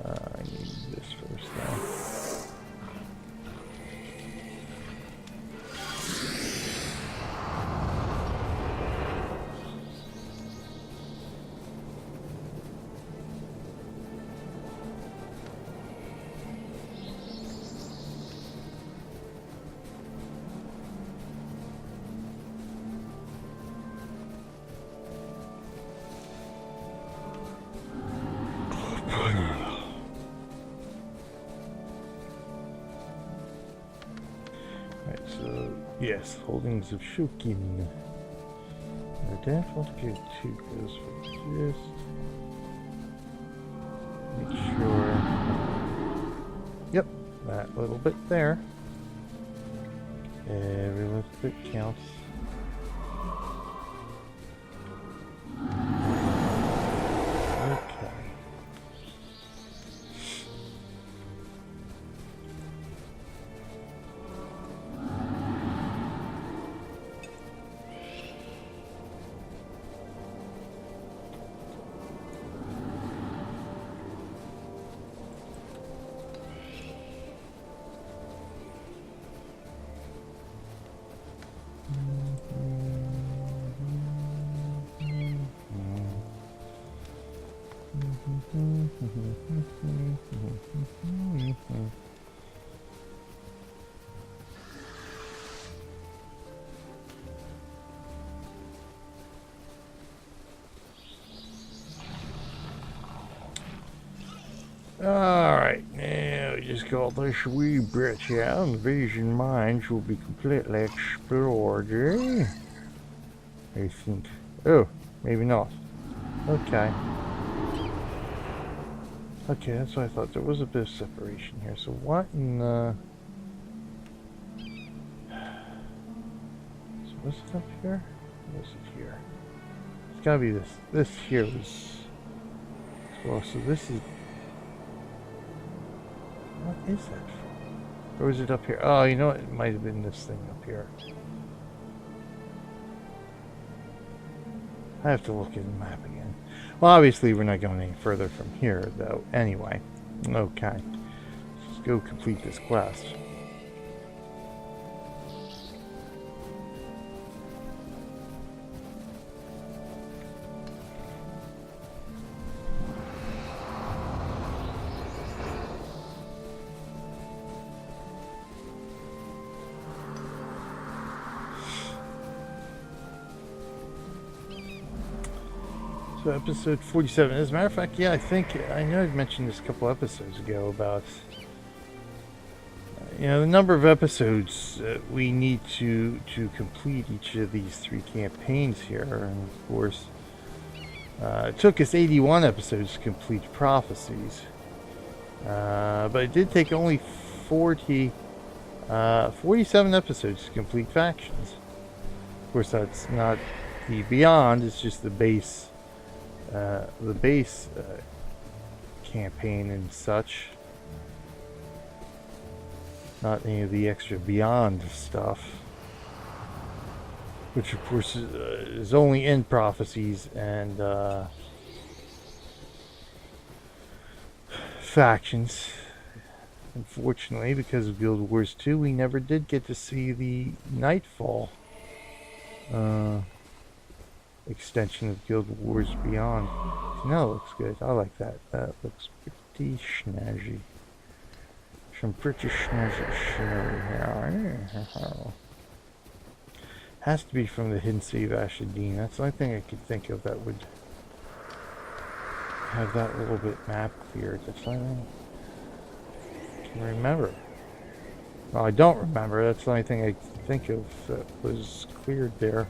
I need this first though. Yes, holdings of Shukin. I don't want to go too close, but just make sure Yep, that little bit there. Every little bit counts. Okay. Alright, now we just got this wee bit here, and the Vehjin Mines will be completely explored, eh? I think. Oh, maybe not. Okay. Okay, that's what I thought. There was a bit of separation here. So what in the... So was it up here? Or was it here? It's gotta be this. This here was... Well, so this is... What is that? Or is it up here? Oh, you know what? It might have been this thing up here. I have to look at the map again. Well, obviously we're not going any further from here, though. Anyway. Okay. Let's go complete this quest. So episode 47. As a matter of fact, yeah, I know I've mentioned this a couple episodes ago about, you know, the number of episodes we need to complete each of these 3 campaigns here. And of course, it took us 81 episodes to complete Prophecies. But it did take only 47 episodes to complete Factions. Of course, that's not the Beyond, it's just the base campaign and such. Not any of the extra Beyond stuff, which of course is only in Prophecies and Factions. Unfortunately, because of Guild Wars 2, we never did get to see the Nightfall extension of Guild Wars Beyond. No, it looks good. I like that. That looks pretty snazzy. Some pretty snazzy here. Has to be from the Hidden City of Ashadine. That's the only thing I could think of that would have that little bit map cleared. That's the only thing I can remember. Well, I don't remember. That's the only thing I can think of that was cleared there.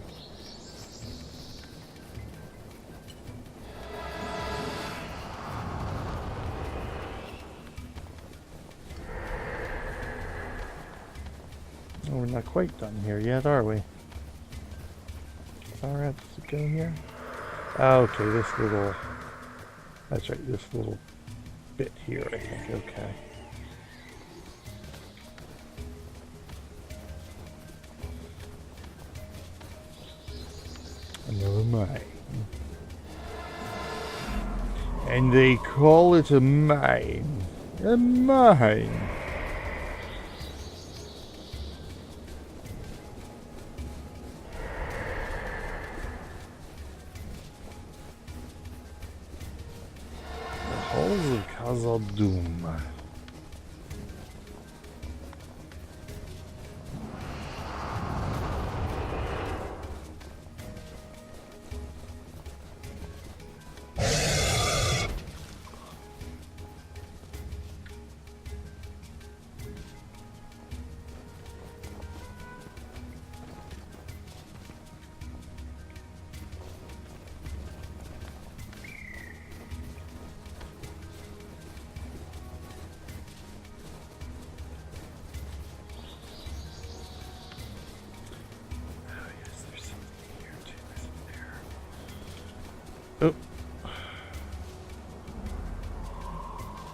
Oh, we're not quite done here yet, are we? Alright, does it go here? Oh, okay, this little... That's right, this little bit here, I think. Okay. Another mine. And they call it a mine. A mine. Halls of Khazad-dûm.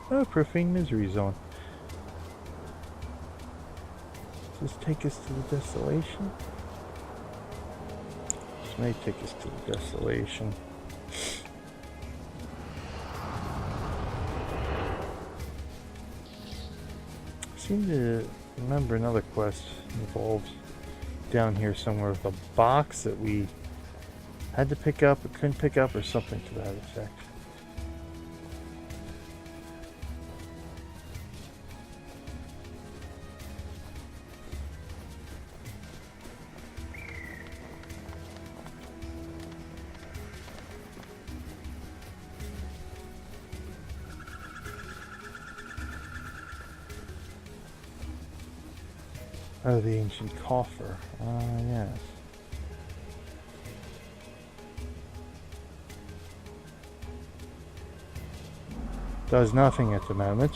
Oh, Profane Misery Zone. Does this take us to the Desolation? This may take us to the Desolation. I seem to remember another quest involved down here somewhere with a box that we had to pick up or couldn't pick up or something to that effect. Oh, the ancient coffer. Yes. Does nothing at the moment.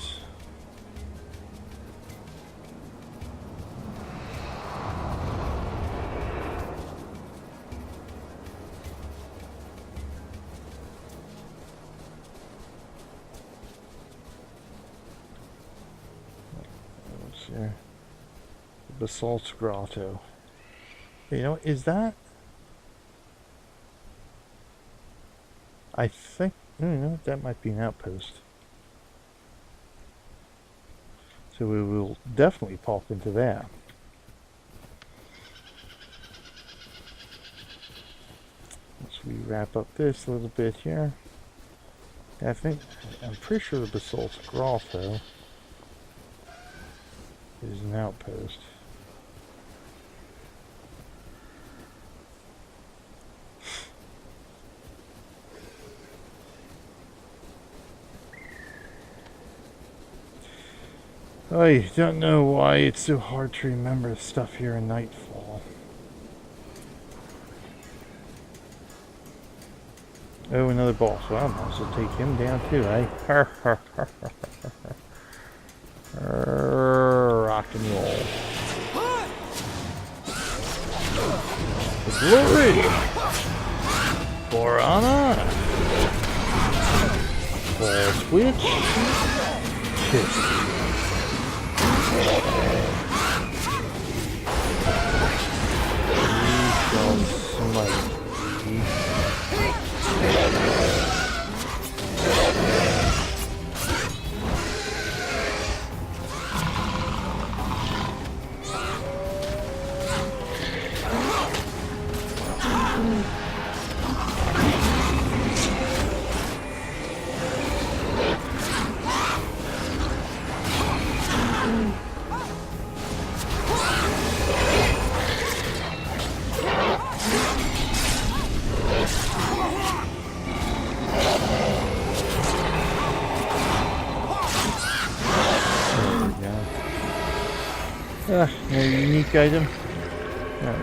What's here? The Basalt Grotto. You know, is that? I think, you know, that might be an outpost. So we will definitely pop into that. Once we wrap up this a little bit here. I'm pretty sure the Basalt Grotto is an outpost. I don't know why it's so hard to remember stuff here in Nightfall. Oh, another boss. Well, I might as well take him down too, eh? Rock and roll. For glory! For honor! For switch! Kiss. No unique item? No.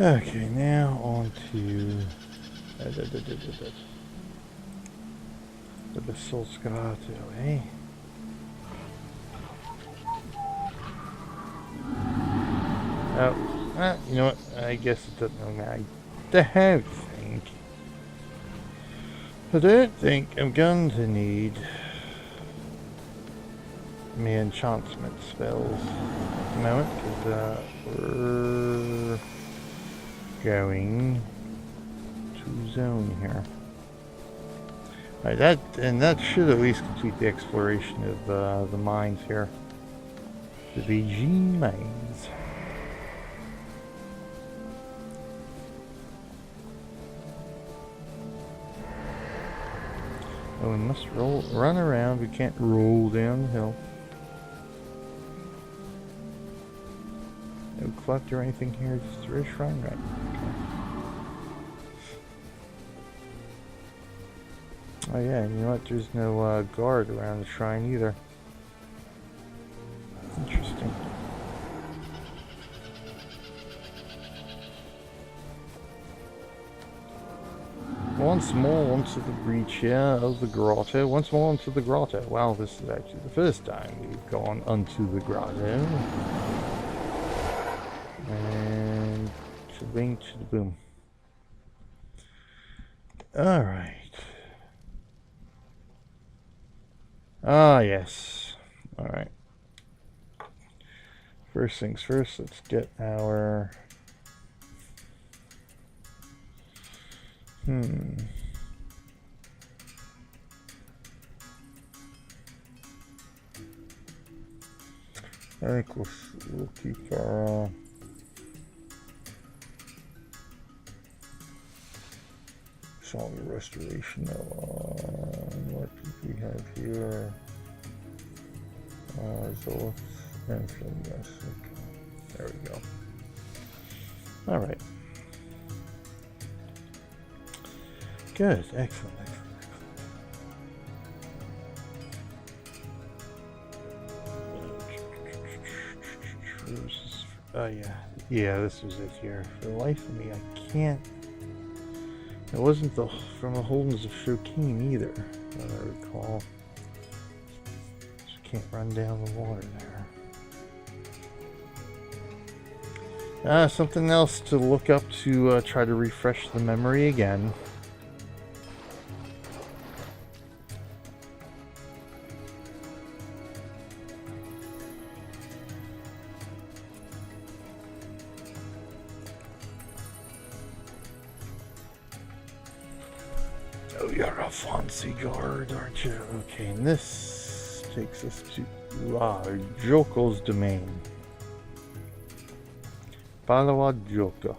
Okay, now on to the Basalt Grotto, eh? Oh, you know what? I guess it doesn't matter. I don't think I'm going to need my enchantment spells at the moment, because we're going to zone here. Alright, that should at least complete the exploration of the mines here. The Vehjin Mines. Oh, we must run around. We can't roll down the hill. No collect or anything here. Just a shrine, right? Okay. Oh yeah, you know what? There's no guard around the shrine either. Interesting. Once more onto the breach here of the grotto. Once more onto the grotto. Wow, this is actually the first time we've gone onto the grotto. And bing to the boom. Alright. Ah, yes. Alright. First things first, let's get our... I think we'll keep our... Song restoration. What do we have here? Zolith and film, yes. Okay. There we go. Alright. Good. Excellent. Yeah, this was it here. For the life of me, I can't. It wasn't from the Holdens of Shokeen either, as I recall. Just can't run down the water there. Something else to look up to try to refresh the memory again. Oh, you're a fancy guard, aren't you? Okay, and this takes us to Joko's domain. Palawa Joko.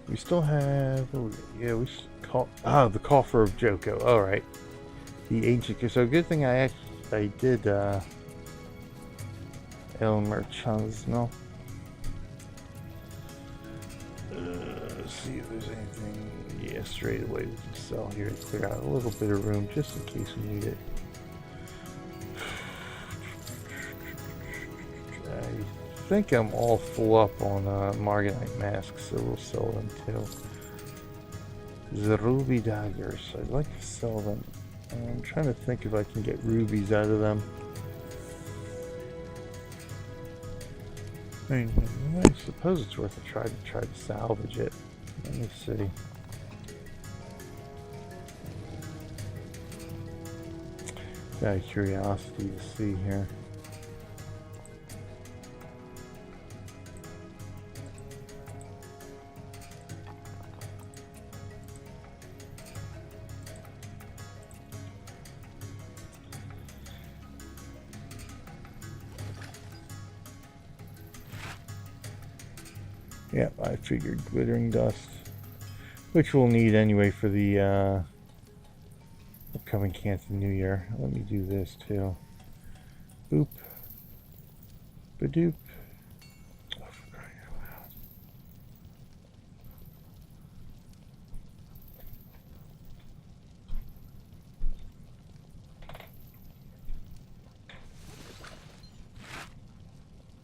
We still have, we call the coffer of Joko. All right, the ancient. So good thing I did El Merchazno. Let's see if there's anything. Yeah, straight away we can sell here to clear out a little bit of room just in case we need it. I think I'm all full up on Marganite masks, so we'll sell them too. The ruby daggers, I'd like to sell them. I'm trying to think if I can get rubies out of them. I suppose it's worth a try to salvage it. Let me see. Out of curiosity to see here. Yep, I figured glittering dust, which we'll need anyway for the upcoming Canton New Year. Let me do this too. Boop. Badoop. Oh, for crying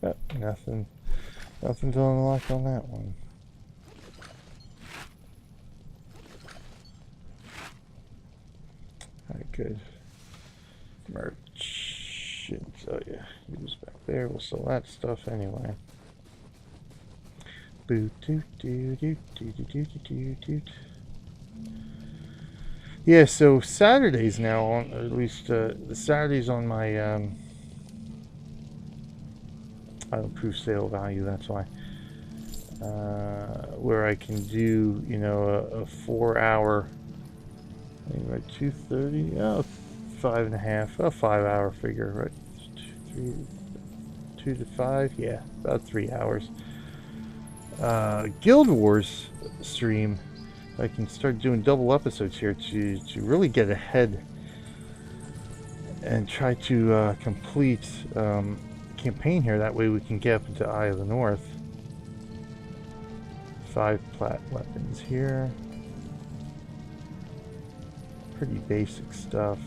out loud. Oh, nothing. Nothing to unlock on that one. Alright, good. Merchant. Oh yeah, he was back there. We'll sell that stuff anyway. Boot doot doot doot doot doot doot doot. Yeah, so Saturdays now on, or at least the Saturdays on my proof sale value, that's why. Where I can do, you know, a 4-hour, I think right, 2:30, 5.5, a 5-hour figure, right? 2 to 5, yeah, about 3 hours. Guild Wars stream, I can start doing double episodes here to really get ahead and try to complete campaign here. That way we can get up into Eye of the North. 5 plat weapons here. Pretty basic stuff.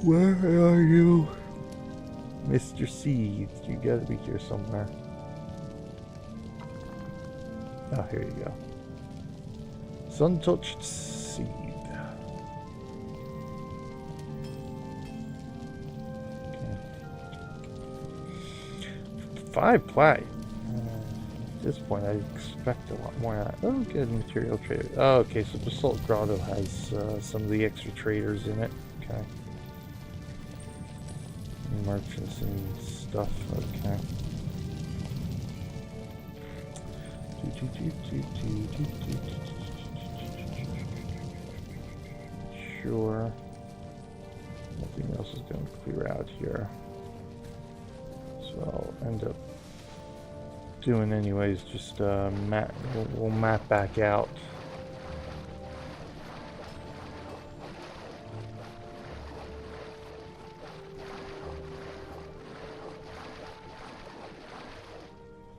Where are you? Mr. Seeds, you gotta be here somewhere. Oh, here you go. Sun-touched seed. Okay. 5 plat. At this point, I expect a lot more. Oh, good material trader. Oh, okay, so Basalt Grotto has some of the extra traders in it. Okay. Merchants and stuff. Okay. Sure. Nothing else is going to clear out here. So I'll end up doing anyways, just we'll map back out.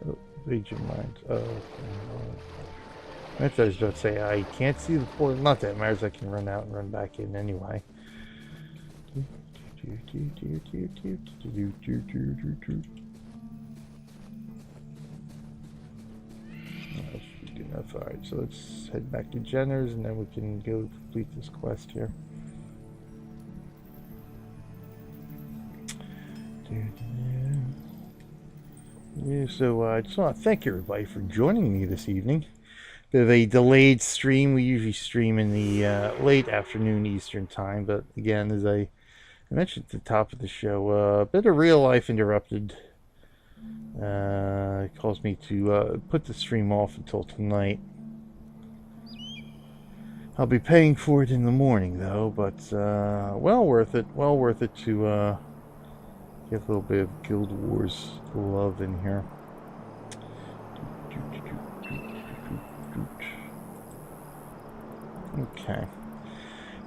Oh, Vehjin Mines. Oh, okay. I was about to say I can't see the portal. Not that it matters, I can run out and run back in anyway. Enough. Alright, so let's head back to Jenner's and then we can go complete this quest here. Yeah, so I just want to thank everybody for joining me this evening. Bit of a delayed stream. We usually stream in the late afternoon Eastern time, but again, as I mentioned at the top of the show, a bit of real life interrupted. It caused me to put the stream off until tonight. I'll be paying for it in the morning though, but well worth it. Well worth it to get a little bit of Guild Wars love in here. Okay.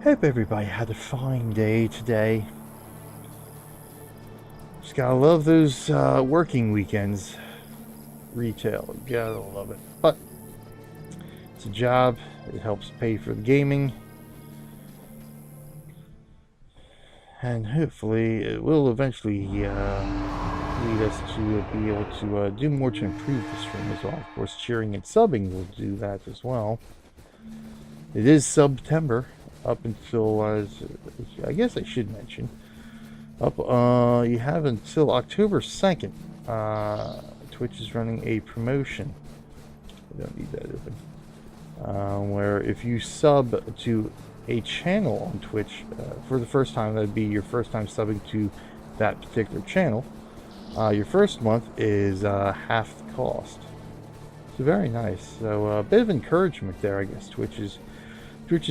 Hope everybody had a fine day today. Just gotta love those working weekends. Retail, gotta love it. But it's a job. It helps pay for the gaming, and hopefully it will eventually lead us to be able to do more to improve the stream as well. Of course, cheering and subbing will do that as well. It is September up until I guess I should mention. You have until October 2nd. Twitch is running a promotion. I don't need that open. Where if you sub to a channel on Twitch for the first time, that'd be your first time subbing to that particular channel, your first month is half the cost. So very nice. So a bit of encouragement there, I guess. Twitch is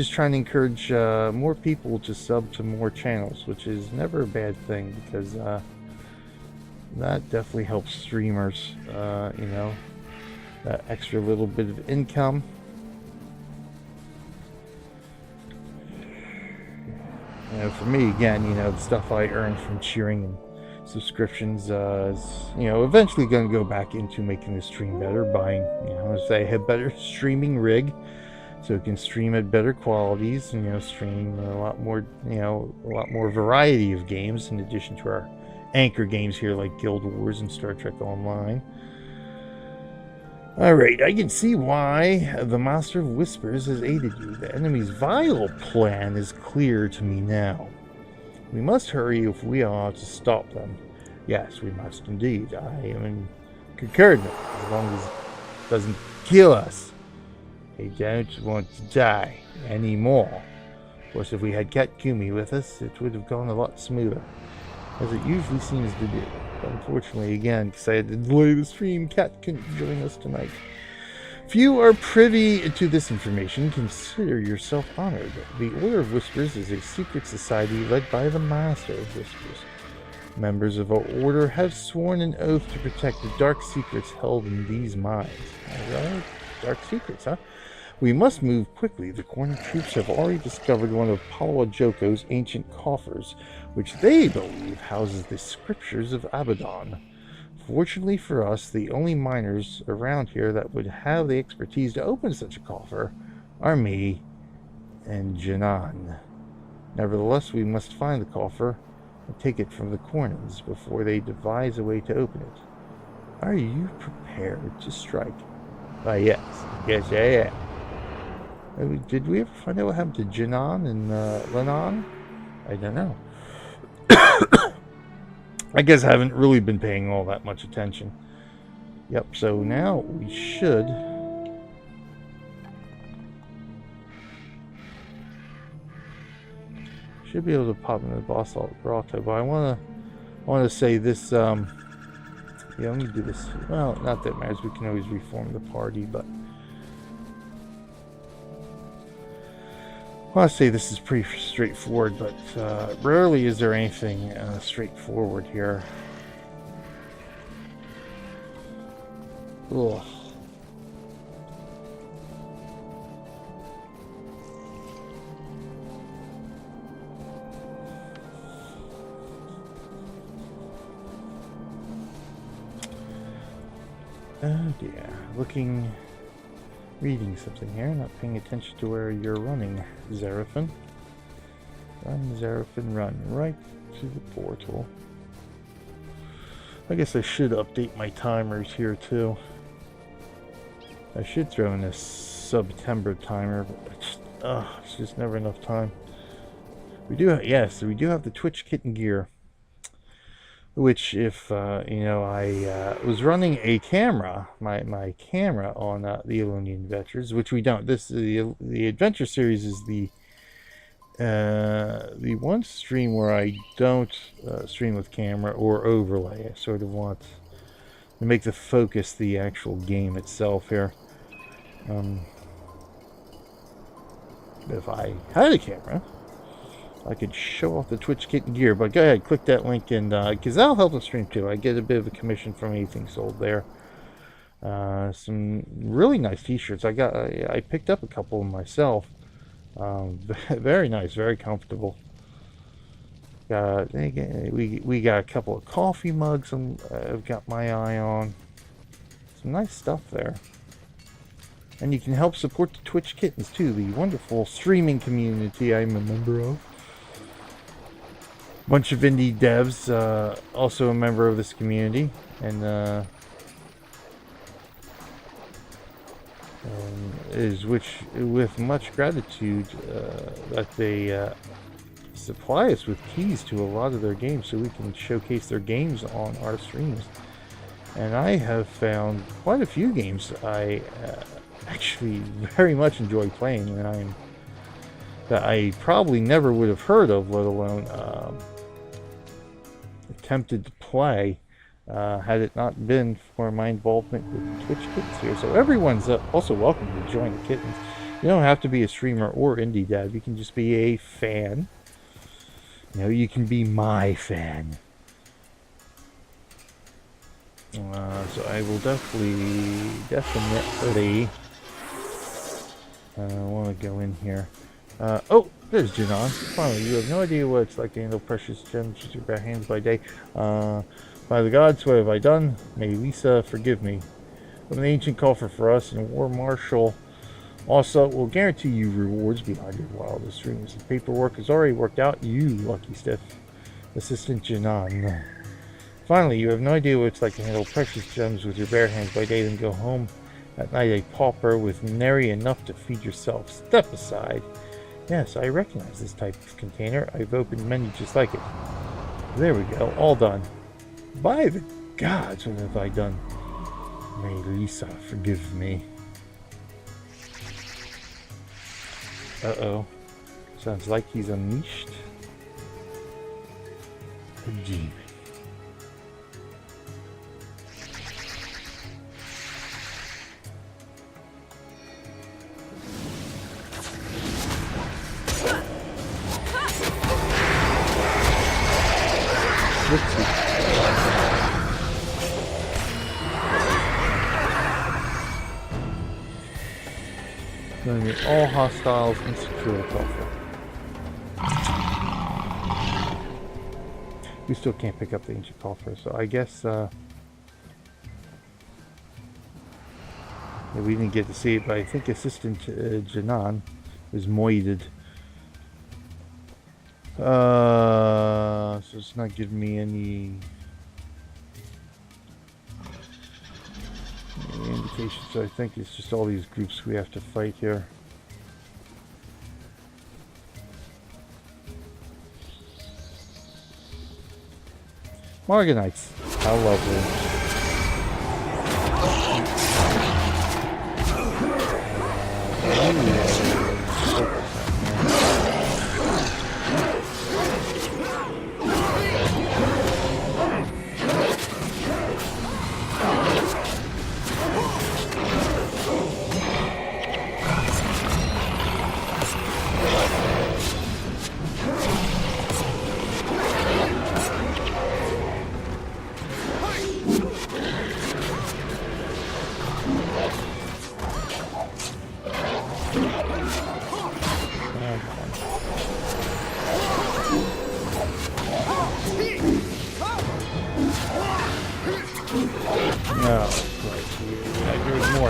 trying to encourage more people to sub to more channels, which is never a bad thing, because that definitely helps streamers, you know, that extra little bit of income. You know, for me, again, you know, the stuff I earn from cheering and subscriptions is, you know, eventually going to go back into making the stream better, buying, you know, say a better streaming rig, so it can stream at better qualities, and, you know, stream a lot more, you know, a lot more variety of games in addition to our anchor games here like Guild Wars and Star Trek Online. Alright, I can see why the Master of Whispers has aided you. The enemy's vile plan is clear to me now. We must hurry if we are to stop them. Yes, we must indeed. I am in concurrence, as long as it doesn't kill us. I don't want to die anymore. Of course, if we had Cat Kumi with us, it would have gone a lot smoother, as it usually seems to do. But unfortunately, again, because I had to delay the stream, Cat couldn't join us tonight. If you are privy to this information, consider yourself honored. The Order of Whispers is a secret society led by the Master of Whispers. Members of our order have sworn an oath to protect the dark secrets held in these mines. Alright, dark secrets, huh? We must move quickly. The Kournan troops have already discovered one of Joko's ancient coffers, which they believe houses the scriptures of Abaddon. Fortunately for us, the only miners around here that would have the expertise to open such a coffer are me and Janan. Nevertheless, we must find the coffer and take it from the Kournans before they devise a way to open it. Are you prepared to strike? Why, yes. Yes, I am. Did we ever find out what happened to Janan and Lenon? I don't know. I guess I haven't really been paying all that much attention. Yep, so now we should be able to pop into the boss grotto, but I wanna say this. Yeah, let me do this. Well, not that matters. We can always reform the party, but I want to say this is pretty straightforward. But rarely is there anything straightforward here. Ugh. Oh dear, reading something here, not paying attention to where you're running, Zarafen. Run, Zarafen, run, right to the portal. I guess I should update my timers here too. I should throw in a September timer, but it's just never enough time. We do have the Twitch kitten gear. Which, if I was running a camera, my camera on the Elonian Adventures, which we don't. This is the Adventure series is the one stream where I don't stream with camera or overlay. I sort of want to make the focus the actual game itself here. If I had a camera, I could show off the Twitch kitten gear, but go ahead, click that link, and because that'll help the stream too. I get a bit of a commission from anything sold there. Some really nice T-shirts. I picked up a couple of myself. Very nice, very comfortable. We got a couple of coffee mugs. I've got my eye on. Some nice stuff there. And you can help support the Twitch kittens too, the wonderful streaming community I'm a member of. Bunch of indie devs, also a member of this community, and with much gratitude that they supply us with keys to a lot of their games so we can showcase their games on our streams. And I have found quite a few games I actually very much enjoy playing, and that I probably never would have heard of, let alone attempted to play, had it not been for my involvement with Twitch Kittens here. So everyone's also welcome to join the Kittens. You don't have to be a streamer or indie dev. You can just be a fan. You can be my fan. So I will definitely want to go in here. Oh, there's Janan. Finally, you have no idea what it's like to handle precious gems with your bare hands by day. By the gods, what have I done? May Lisa forgive me. With an ancient coffer for us and War Marshal also will guarantee you rewards beyond your wildest dreams. The paperwork is already worked out, you lucky stiff. Assistant Janan. Finally, you have no idea what it's like to handle precious gems with your bare hands by day, then go home at night a pauper with nary enough to feed yourself. Step aside. Yes, I recognize this type of container. I've opened many just like it. There we go, all done. By the gods, what have I done? May Lisa forgive me. Uh-oh. Sounds like he's unleashed a demon. Eliminate all hostiles and secure the coffer. We still can't pick up the ancient coffer, so I guess yeah, we didn't get to see it, but I think Assistant Janan is moided. So it's not giving me any indications. So I think it's just all these groups we have to fight here. Morganites, how lovely.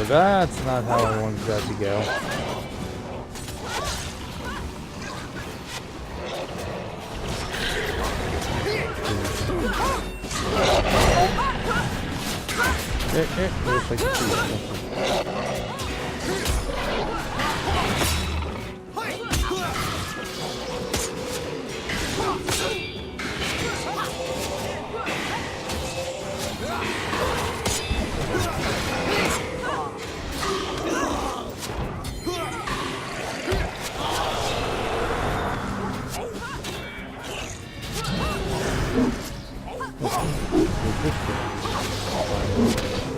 That's not how I wanted that to go. It looks like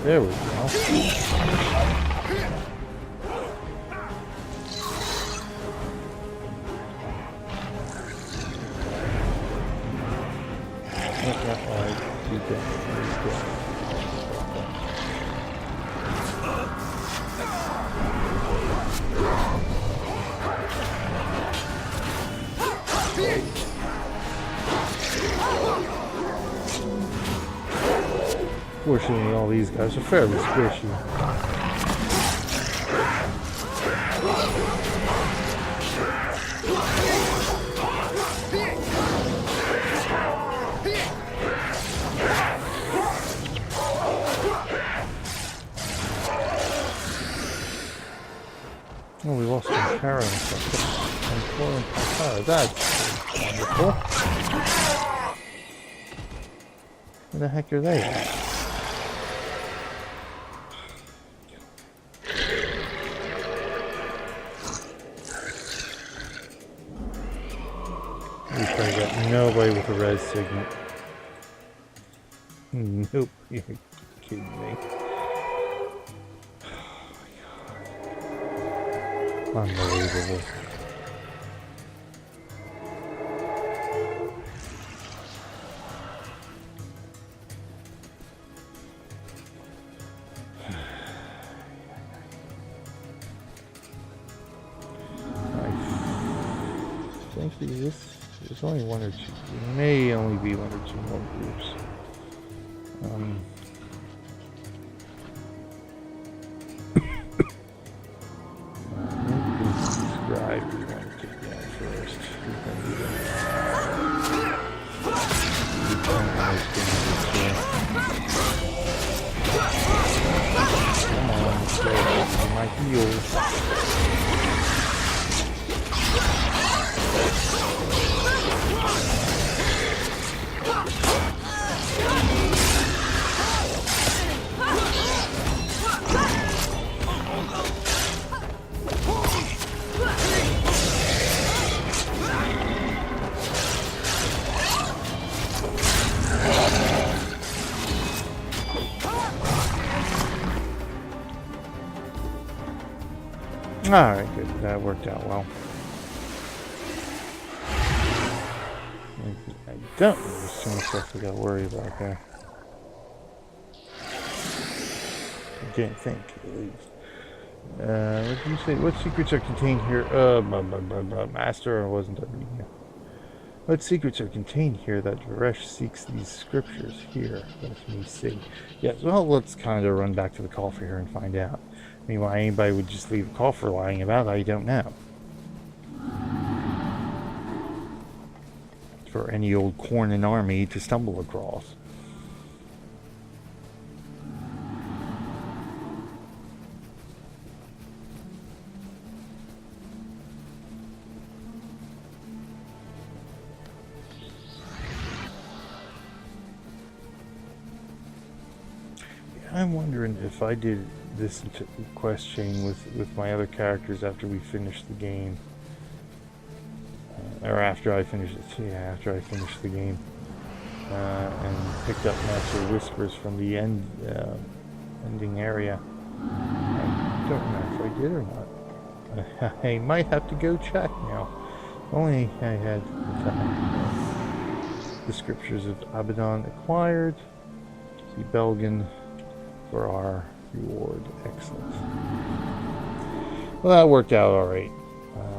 there we go. Fortunately, all these guys are fairly squishy. Oh, we lost some power and stuff. And power. That's wonderful. Where the heck are they at? Nobody with a res signet. Nope, you're kidding me. Oh, unbelievable. I think there's only one or two. There may only be one or two more groups. Subscribe. We want to get down first. Come on, let's go. My heels. Alright, good. That worked out well. I don't know there's too much stuff we gotta worry about there. I didn't think, at least. What did you say? What secrets are contained here? Master, I wasn't done reading it. What secrets are contained here that Varesh seeks these scriptures here? Let me see. Yes, well, let's kind of run back to the coffer here and find out. I mean, why anybody would just leave a coffer lying about, I don't know. For any old Kournan army to stumble across. I'm wondering if I did this quest chain with my other characters after we finished the game. Or after I finished it. Yeah, after I finished the game. And picked up Master Whispers from the ending area. I don't know if I did or not. I might have to go check now. Only I had the time. The scriptures of Abaddon acquired. The Belgian for our reward. Excellent. Well, that worked out alright.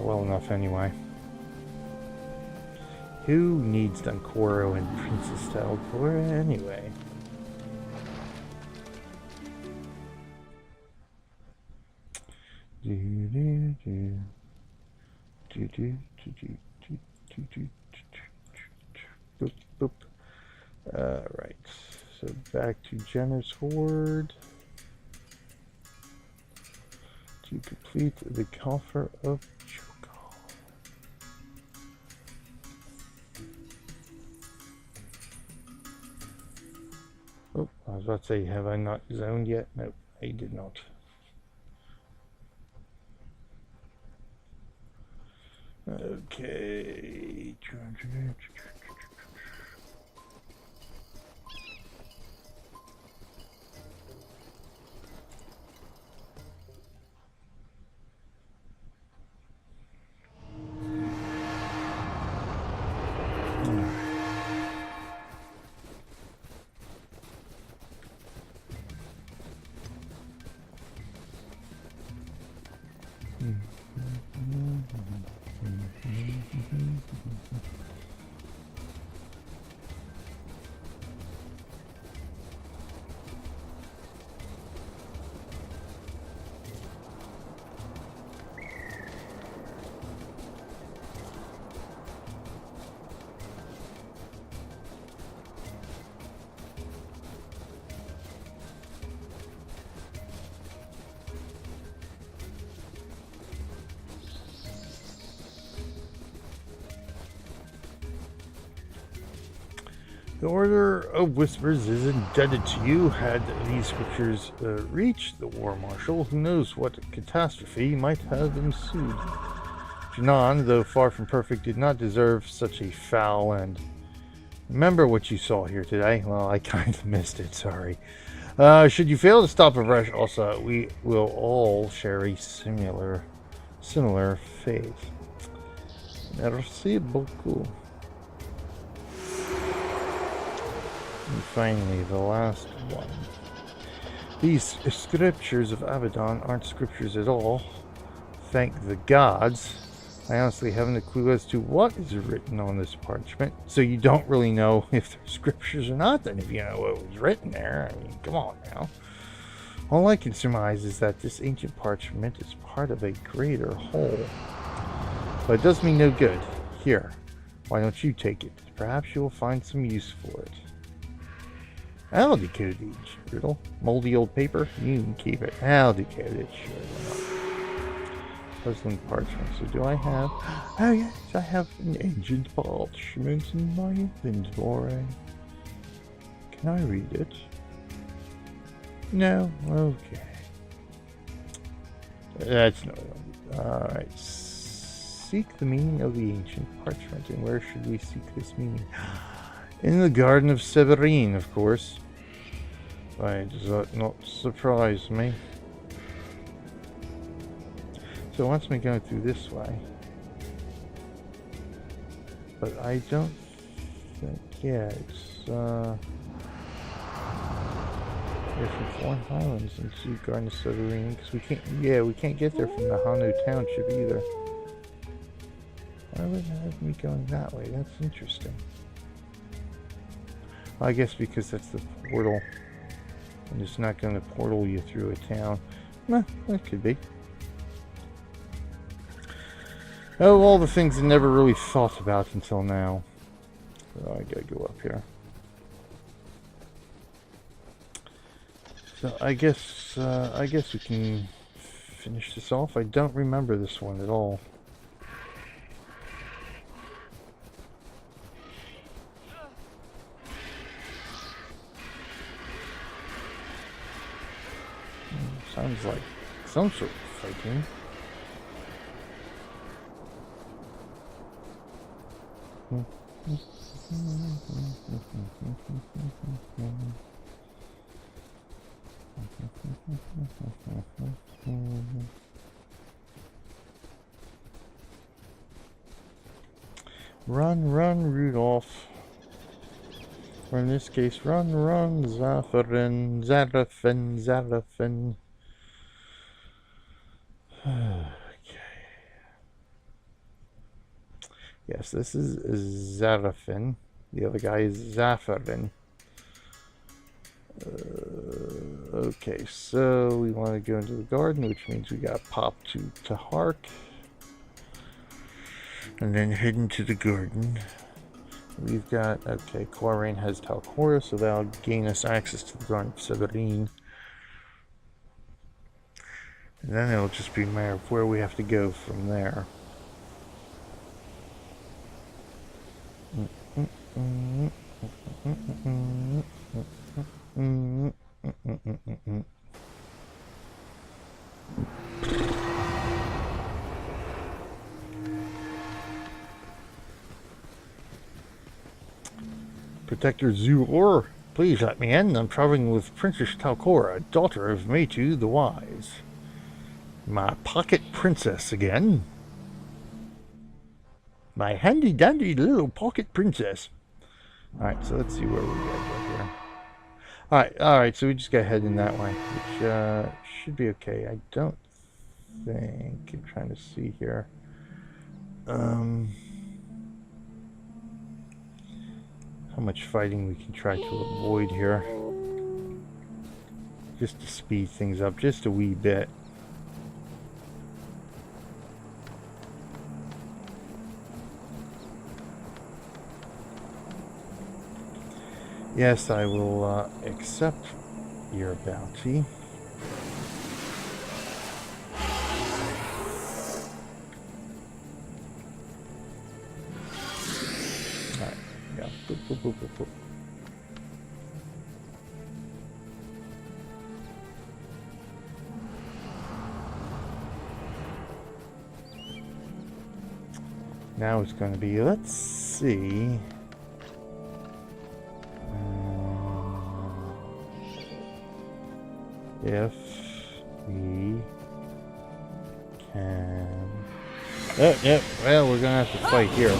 Well enough anyway. Who needs Dunkoro and Princess Teleport anyway? Alright. So back to Jenner's Horde to complete the coffer of Chokol. Oh, I was about to say, have I not zoned yet? No, I did not. Okay. The Order of Whispers is indebted to you. Had these scriptures reached the War Marshal, who knows what catastrophe might have ensued. Kournan, though far from perfect, did not deserve such a foul end. Remember what you saw here today? Well, I kind of missed it, sorry. Should you fail to stop Varesh, also, we will all share a similar fate. Merci beaucoup. And finally, the last one. These scriptures of Abaddon aren't scriptures at all. Thank the gods. I honestly haven't a clue as to what is written on this parchment. So you don't really know if they're scriptures or not, then if you know what was written there. I mean, come on now. All I can surmise is that this ancient parchment is part of a greater whole. But it does me no good. Here, why don't you take it? Perhaps you will find some use for it. I'll decode each riddle. Moldy old paper? You can keep it. I'll decode it. Sure, why not? Puzzling parchment. So do I have... Oh yes, I have an ancient parchment in my inventory. Can I read it? No? Okay. That's no... Alright. Seek the meaning of the ancient parchment. And where should we seek this meaning? In the Garden of Severine, of course. Why does that not surprise me? So once we go through this way. But I don't think, yeah, it's, There's some foreign highlands into Garden of Sovereign, because we can't, yeah, we can't get there from the Hanu Township either. Why would it have me going that way? That's interesting. Well, I guess because that's the portal. And it's not going to portal you through a town. Nah, that could be. Oh, all the things I never really thought about until now. Oh, I gotta go up here. So I guess we can finish this off. I don't remember this one at all. Sounds like some sort of fighting. Run, run, Rudolph. Or in this case, run, run, Zarafen, Zarafen, Zarafen. Okay. Yes, this is Zarafen. The other guy is Zarafen. Okay, so we want to go into the garden, which means we got to pop to Tahark. And then head into the garden. We've got, okay, Quarain has Talcora, so that'll gain us access to the Garden of Sovereign. And then it'll just be a matter of where we have to go from there. Protector Zuor, please let me in. I'm traveling with Princess Talcora, daughter of Metu the Wise. My pocket princess again. My handy-dandy little pocket princess. Alright, so let's see where we go here. Alright, so we just gotta head in that way, which should be okay. I don't think, I'm trying to see here. How much fighting we can try to avoid here. Just to speed things up just a wee bit. Yes, I will accept your bounty. Alright, yeah. Boop, boop, boop, boop, boop. Now it's going to be, let's see. If we can... Oh, yep, well, we're gonna have to fight here. I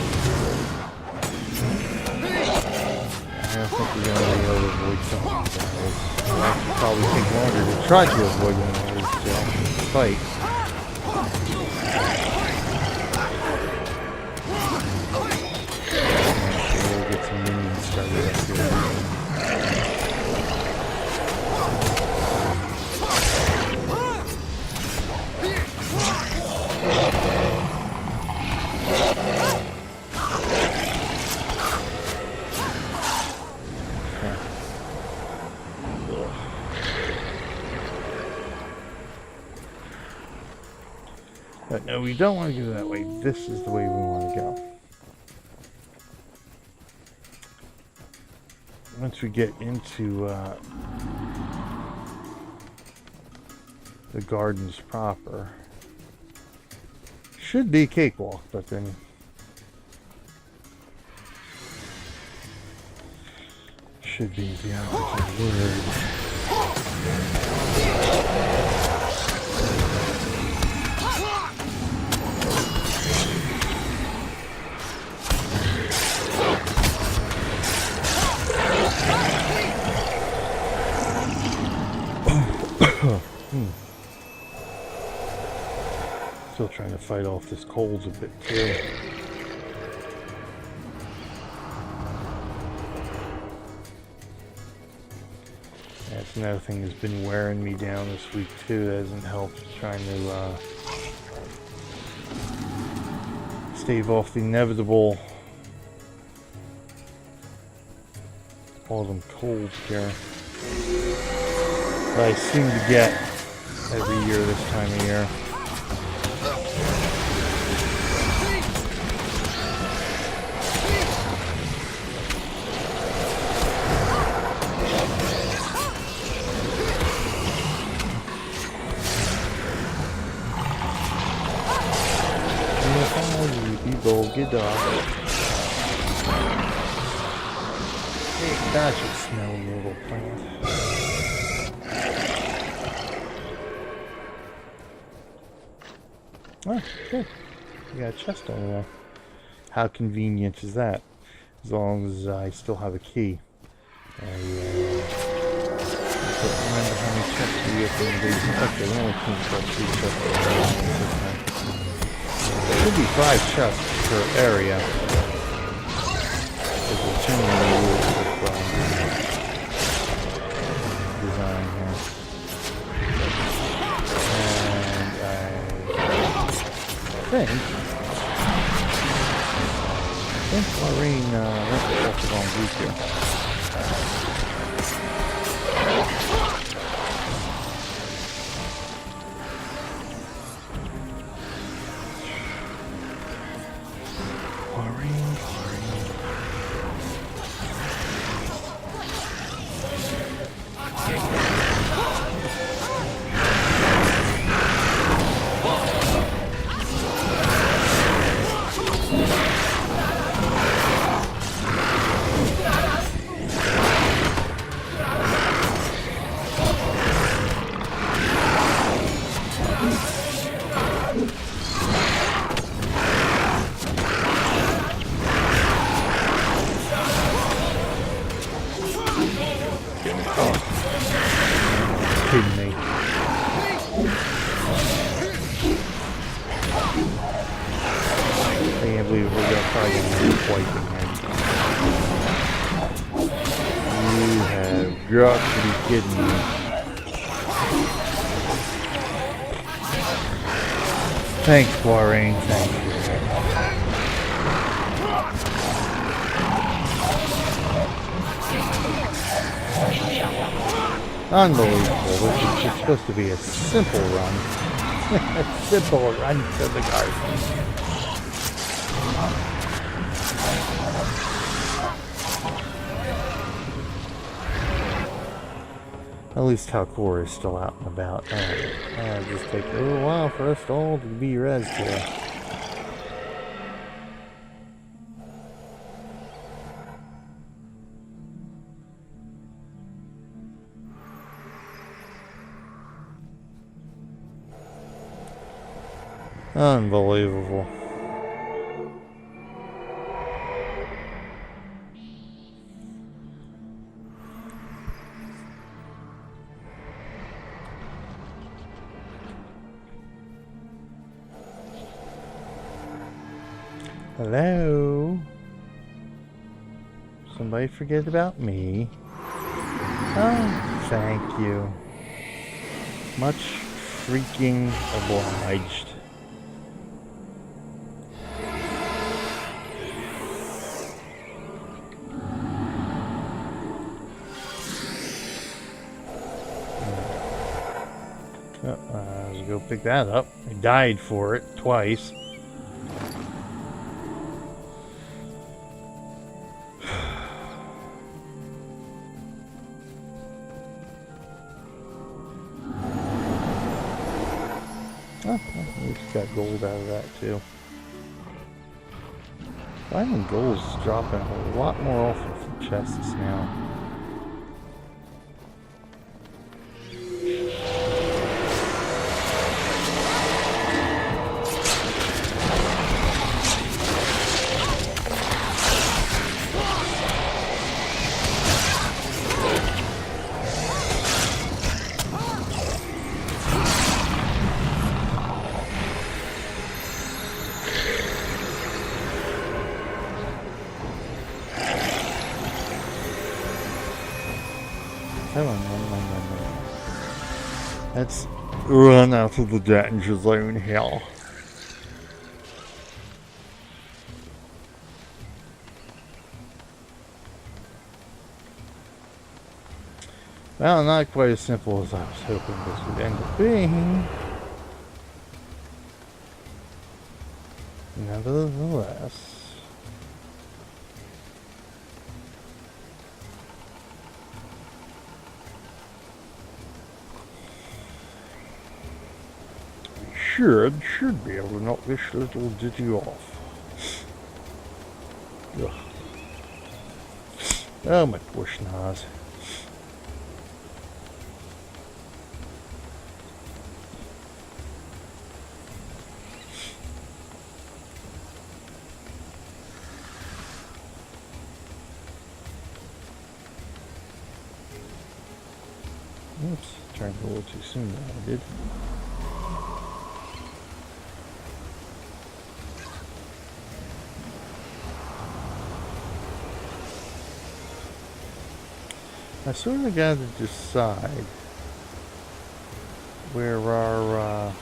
don't think we're gonna be able to avoid some of these guys. It'll actually probably take longer to try to avoid them than it is to fight. Okay, we'll get some minions started up here. But no, we don't want to go that way. This is the way we want to go. Once we get into the gardens proper, should be a cakewalk, but then should be the opposite word. Still trying to fight off this cold a bit too. That's another thing that's been wearing me down this week too. That hasn't helped. Trying to stave off the inevitable autumn cold here that I seem to get every year this time of year. Get off. Hey, that should smell a little plant. Oh, good. You got a chest over there. How convenient is that? As long as I still have a key. I don't remember how many chests we get from the basement. Okay, we only came across 3 chests this time. There should be 5 chests per area. There's a general rules of design here. And I think Quarain went off the wrong group here. Got to be kidding me. Thanks, Quarain. Thank you. Unbelievable. This is supposed to be a simple run. A simple run to the garden. At least Talcor is still out and about. It'll just take a little while for us all to be rezzed here. Unbelievable. Hello? Somebody forget about me? Oh, thank you. Much freaking obliged. Let's go pick that up. I died for it twice. We just got gold out of that too. Finding gold's dropping a lot more off of chests now. Come on, let's run out of the danger zone here. Well, not quite as simple as I was hoping this would end up being. Nevertheless. Should be able to knock this little ditty off. Ugh. Oh, my poor schnoz. Oops, turned a little too soon there, I did. I sort of got to decide where our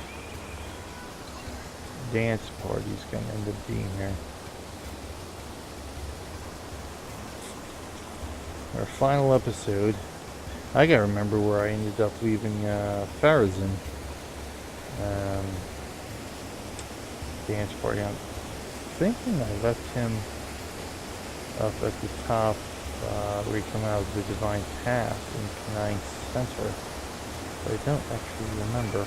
dance party's going to end up being here. Our final episode. I gotta remember where I ended up leaving Farazin. Dance party. I'm thinking I left him up at the top where you come out of the Divine Path in Kournan Center. But I don't actually remember.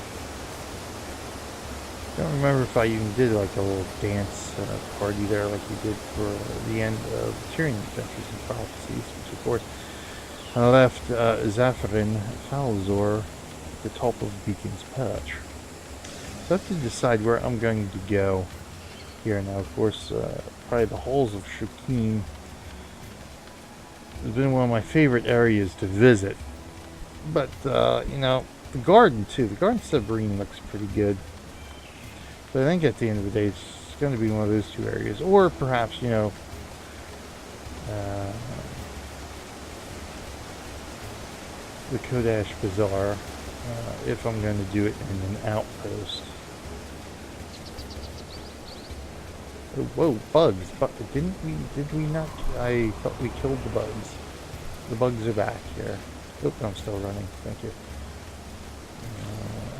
I don't remember if I even did like a little dance party there like we did for the end of Tyrion Adventures and Prophecies, which of course I left Zarafen Falzor at the top of Beacon's Perch. So I have to decide where I'm going to go here now. Of course, probably the halls of Shukeen has been one of my favorite areas to visit. But, you know, the garden too. The Garden Severine looks pretty good. But I think at the end of the day, it's going to be one of those two areas. Or perhaps, you know, the Kodash Bazaar, if I'm going to do it in an outpost. Oh, whoa, bugs! Did we not? I thought we killed the bugs. The bugs are back here. Oh, I'm still running. Thank you.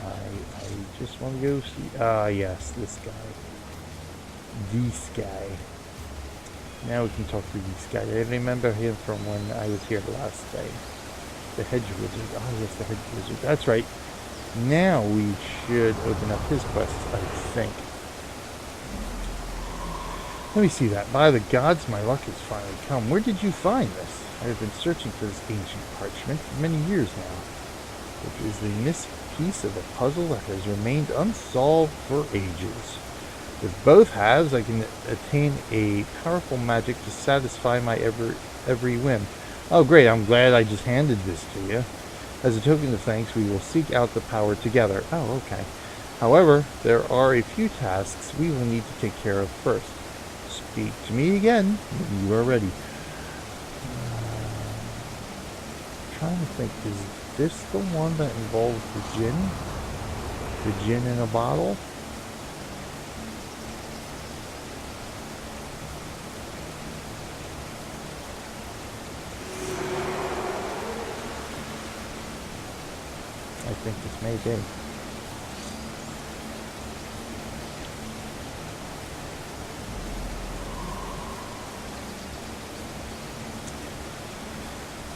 I just want to go see. Yes, this guy. This guy. Now we can talk to this guy. I remember him from when I was here last day. The hedge wizard. Oh yes, the hedge wizard. That's right. Now we should open up his quest, I think. Let me see that. By the gods, my luck has finally come. Where did you find this? I have been searching for this ancient parchment for many years now. It is the missing piece of a puzzle that has remained unsolved for ages. With both halves, I can attain a powerful magic to satisfy my every whim. Oh great, I'm glad I just handed this to you. As a token of thanks, we will seek out the power together. Oh, okay. However, there are a few tasks we will need to take care of first. Speak to me again when you are ready. Trying to think, is this the one that involves the gin? The gin in a bottle? I think this may be.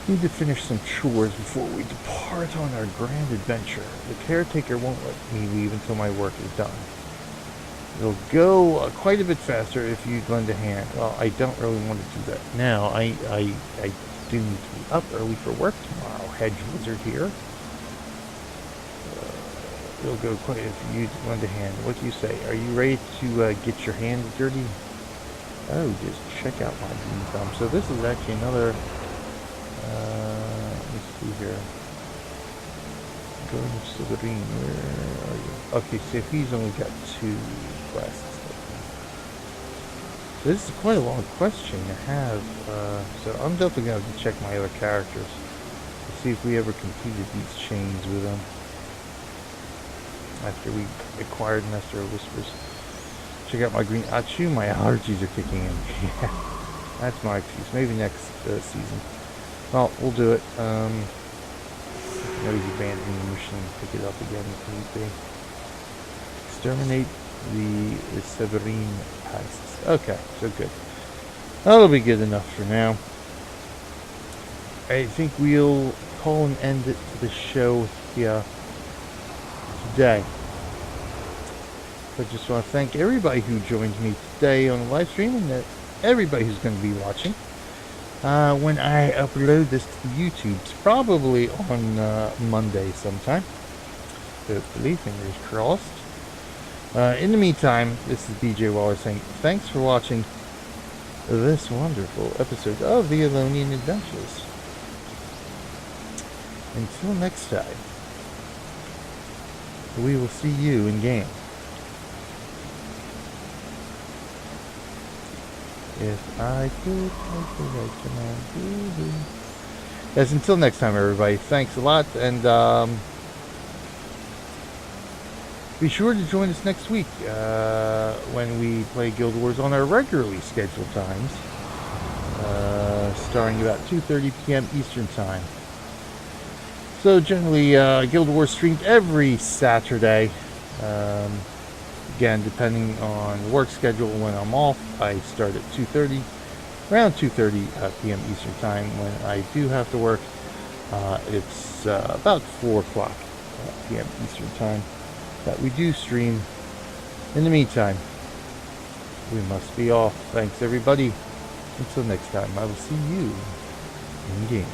Need to finish some chores before we depart on our grand adventure. The caretaker won't let me leave until my work is done. It'll go quite a bit faster if you lend a hand. Well, I don't really want to do that now. I do need to be up early for work tomorrow. Hedge wizard here. It'll go quite if you lend a hand. What do you say? Are you ready to get your hands dirty? Oh, just check out my green thumb. So this is actually another. Let me see here. Going to the green. Where are you? Okay, so he's only got 2 quests. So this is quite a long question to have. So I'm definitely going to have to check my other characters to see if we ever completed these chains with them after we acquired Master of Whispers. Check out my green Achu. My allergies are kicking in. Yeah, that's my excuse. Maybe next season. Well, we'll do it. Maybe abandon the mission, pick it up again if need be. Exterminate the Severine pests. Okay, so good. That'll be good enough for now. I think we'll call and end it to the show here today. I just want to thank everybody who joined me today on the live stream, and everybody who's going to be watching when I upload this to YouTube. It's probably on Monday sometime. Hopefully, fingers crossed. In the meantime, this is BJ Waller saying thanks for watching this wonderful episode of the Elonian Adventures. Until next time, we will see you in game. If I could make the right command. Yes, until next time, everybody. Thanks a lot, and be sure to join us next week when we play Guild Wars on our regularly scheduled times, starting about 2:30 p.m. Eastern Time. So generally, Guild Wars streamed every Saturday. Again, depending on the work schedule when I'm off, I start at 2:30, around 2:30 p.m. Eastern Time. When I do have to work, it's about 4 o'clock p.m. Eastern Time that we do stream. In the meantime, we must be off. Thanks, everybody. Until next time, I will see you in game.